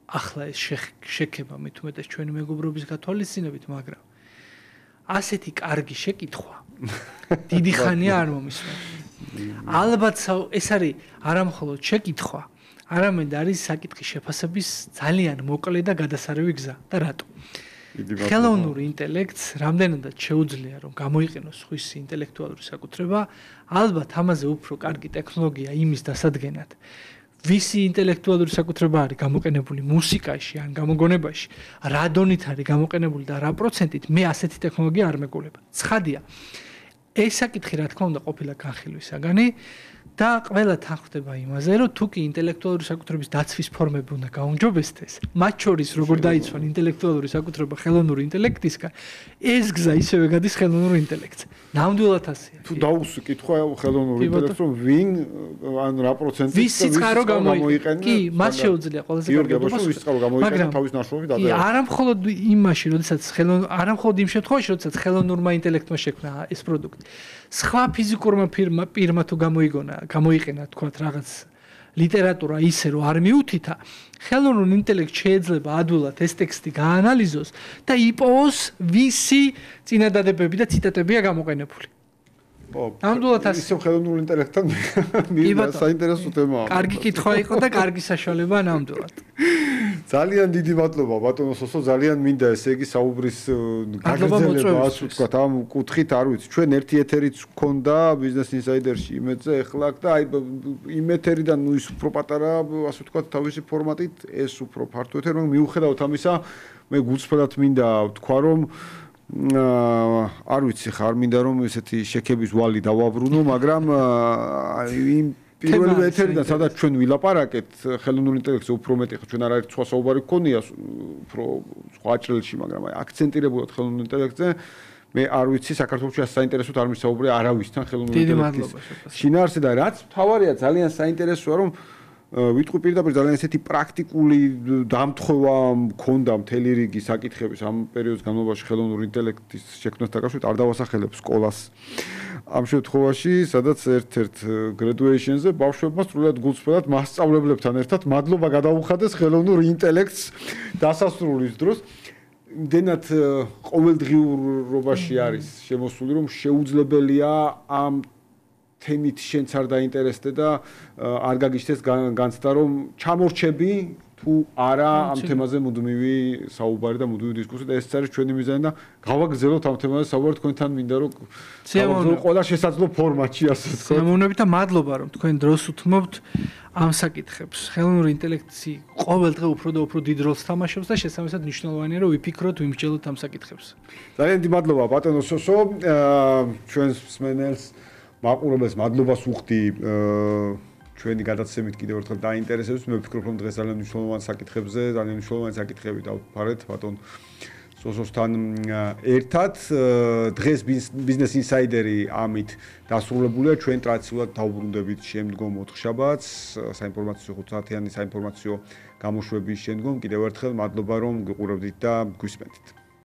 ახლა ეს შექება მით უმეტეს ჩვენი მეგობრობის გათვალისწინებით, მაგრამ ასეთი კარგი შეკითხვა დიდი ხანია არ მომისმენთ. ალბათ ეს არის არამხოლოდ შეკითხვა, არამედ არის საკითხის შეფასების ძალიან მოკლე და გადასარევი გზა და რატო? ხელოვნურ ინტელექტს რამდენადაც შეუძლია რომ გამოიყენოს სხვისი ინტელექტუალური საკუთრება, ალბათ ამაზე უფრო კარგი ტექნოლოგია იმის დასადგენად, ვისი ინტელექტუალური საკუთრება არის გამოყენებული მუსიკაში ან გამოგონებაში, რა დონით არის გამოყენებული და რა პროცენტით, მე ასეთი ტექნოლოგია არ მეგულება. ცხადია, ეს საკითხი რა თქმა უნდა ყოფილა განხილვისაგანი და ყველა თანხმდება იმაზე, რომ თუკი ინტელექტუალური საკუთრების დაცვის ფორმები უნდა გაუმჯობესდეს, მათ შორის როგორ დაიცვან ინტელექტუალური საკუთრება ხელოვნური ინტელექტისგან, ეს გზა ისევე გადის ხელოვნურ ინტელექტზე. ნამდვილად ასეა. თუ დაუსვი კითხვა ხელოვნურ ინტელექტს, რომ ვინ ან რა პროცენტით ვისი წყარო გამოიყენა? კი, მას შეუძლია ყველაზე კარგად ვისი წყარო გამოიყენა თავის ნაშრომით და არა მხოლოდ იმაში, როდესაც არა მხოლოდ იმ შემთხვევაში, როდესაც ხელოვნურმა ინტელექტმა შექმნა ეს პროდუქტი. სხვა ფიზიკურმა პირმა თუ გამოიყენა თქვათ რაღაც ლიტერატურა ისე რომ არ მიუთითა, ხელოვნურ ინტელექტს შეიძლება ადვილად ეს ტექსტი გაანალიზოს და იპოვოს ვისი წინადადებები და ციტატებია გამოყენებული. ნამდვილად ასე. ისევ ხელოვნურ ინტელექტთან მივიდა საინტერესო თემაა. კარგი კითხვა იყო და კარგი საშუალება ნამდვილად. ძალიან დიდი მადლობა ბატონო სოსო, ძალიან მინდა ესე იგი საუბრის გაგრძელება, ასე ვთქვათ, ამ კუთხით, არ ვიცი, ჩვენ ერთი ეთერიც გქონდა ბიზნეს ინსაიდერში იმედზე, ეხლა და აი იმ ეთერიდან ნუ ის უფრო პატარა, ასე ვთქვათ, თავისი ფორმატით, ეს უფრო ფართო ეთერი, მაგრამ მიუხედავად ამისა, მე გულწრფელად მინდა ვთქვა, რომ არ ვიცი ხარ მინდა რომ ესეთი შექების ვალი დავაბრუნო, მაგრამ იმ პირველი ეთერიდან სადაც ჩვენ ვილაპარაკეთ ხელოვნურ ინტელექტზე უფრო მეტი ჩვენ არაერთ სხვა საუბარი გქონია უფრო სხვა აჭრილში, მაგრამ აი აქცენტირებულად ხელოვნურ ინტელექტზე მე არ ვიცი საქართველოში საინტერესოდ არ მისაუბრე არავისთან ხელოვნურ ინტელექტის შინაარსზე და რაც მთავარია ძალიან საინტერესოა რომ ვიტყვი პირდაპირ ძალიან ესეთი პრაქტიკული დამთხოვა მქონდა მთელი რიგი საკითხების ამ პერიოდის განმავლობაში ხელოვნურ ინტელექტის შექმნასთან დაკავშირებით არ დავასახელებ სკოლას ამ შემთხვევაში სადაც ერთ-ერთ graduation-ზე ბავშვებმა სრულად გულწრფელად მასწავლებლებთან ერთად მადლობა გადაუხადეს ხელოვნურ ინტელექტს დასასრულის დროს იმდენად ყოველდღიურობაში არის შემოსული რომ შეუძლებელია ამ თემით შენც არ დაინტერესდე და არ გაგიჩნდეს განცდა რომ ჩამორჩები თუ არა ამ თემაზე მუდმივი საუბარი და მუდმივი დისკუსია და ეს არის ჩვენი მიზანი და გავაგრძელოთ ამ თემაზე საუბარი თქვენთან მინდა რომ ყველა შესაძლო ფორმატში ასე ვთქვათ. სიამოვნებით და მადლობა რომ თქვენ დროს უთმობთ ამ საკითხებს. ხელოვნური ინტელექტი ყოველდღე უფრო და უფრო დიდ როლს თამაშობს და შესაბამისად მნიშვნელოვანია რომ ვიფიქროთ, ვიმსჯელოთ ამ საკითხებს. ძალიან დიდი მადლობა ბატონო სოსო, ჩვენს მსმენელს მაყურებელს მადლობას ვუხდი ჩვენი გადაცემით კიდევ ერთხელ დაინტერესებს. მე ვფიქრობ, რომ დღეს ძალიან მნიშვნელოვან საკითხებზე, ძალიან მნიშვნელოვანი საკითხები დავფარეთ ბატონ სოსოსთან ერთად. დღეს ბიზნეს ინსაიდერი ამით დასრულებულია. ჩვენ ტრადიციულად დავბრუნდებით შემდგომ 4 შაბათს, საინფორმაციო 5 საათიანი საინფორმაციო გამოშვების შემდგომ. კიდევ ერთხელ მადლობა, რომ გიყურებდით და გვისმენთ.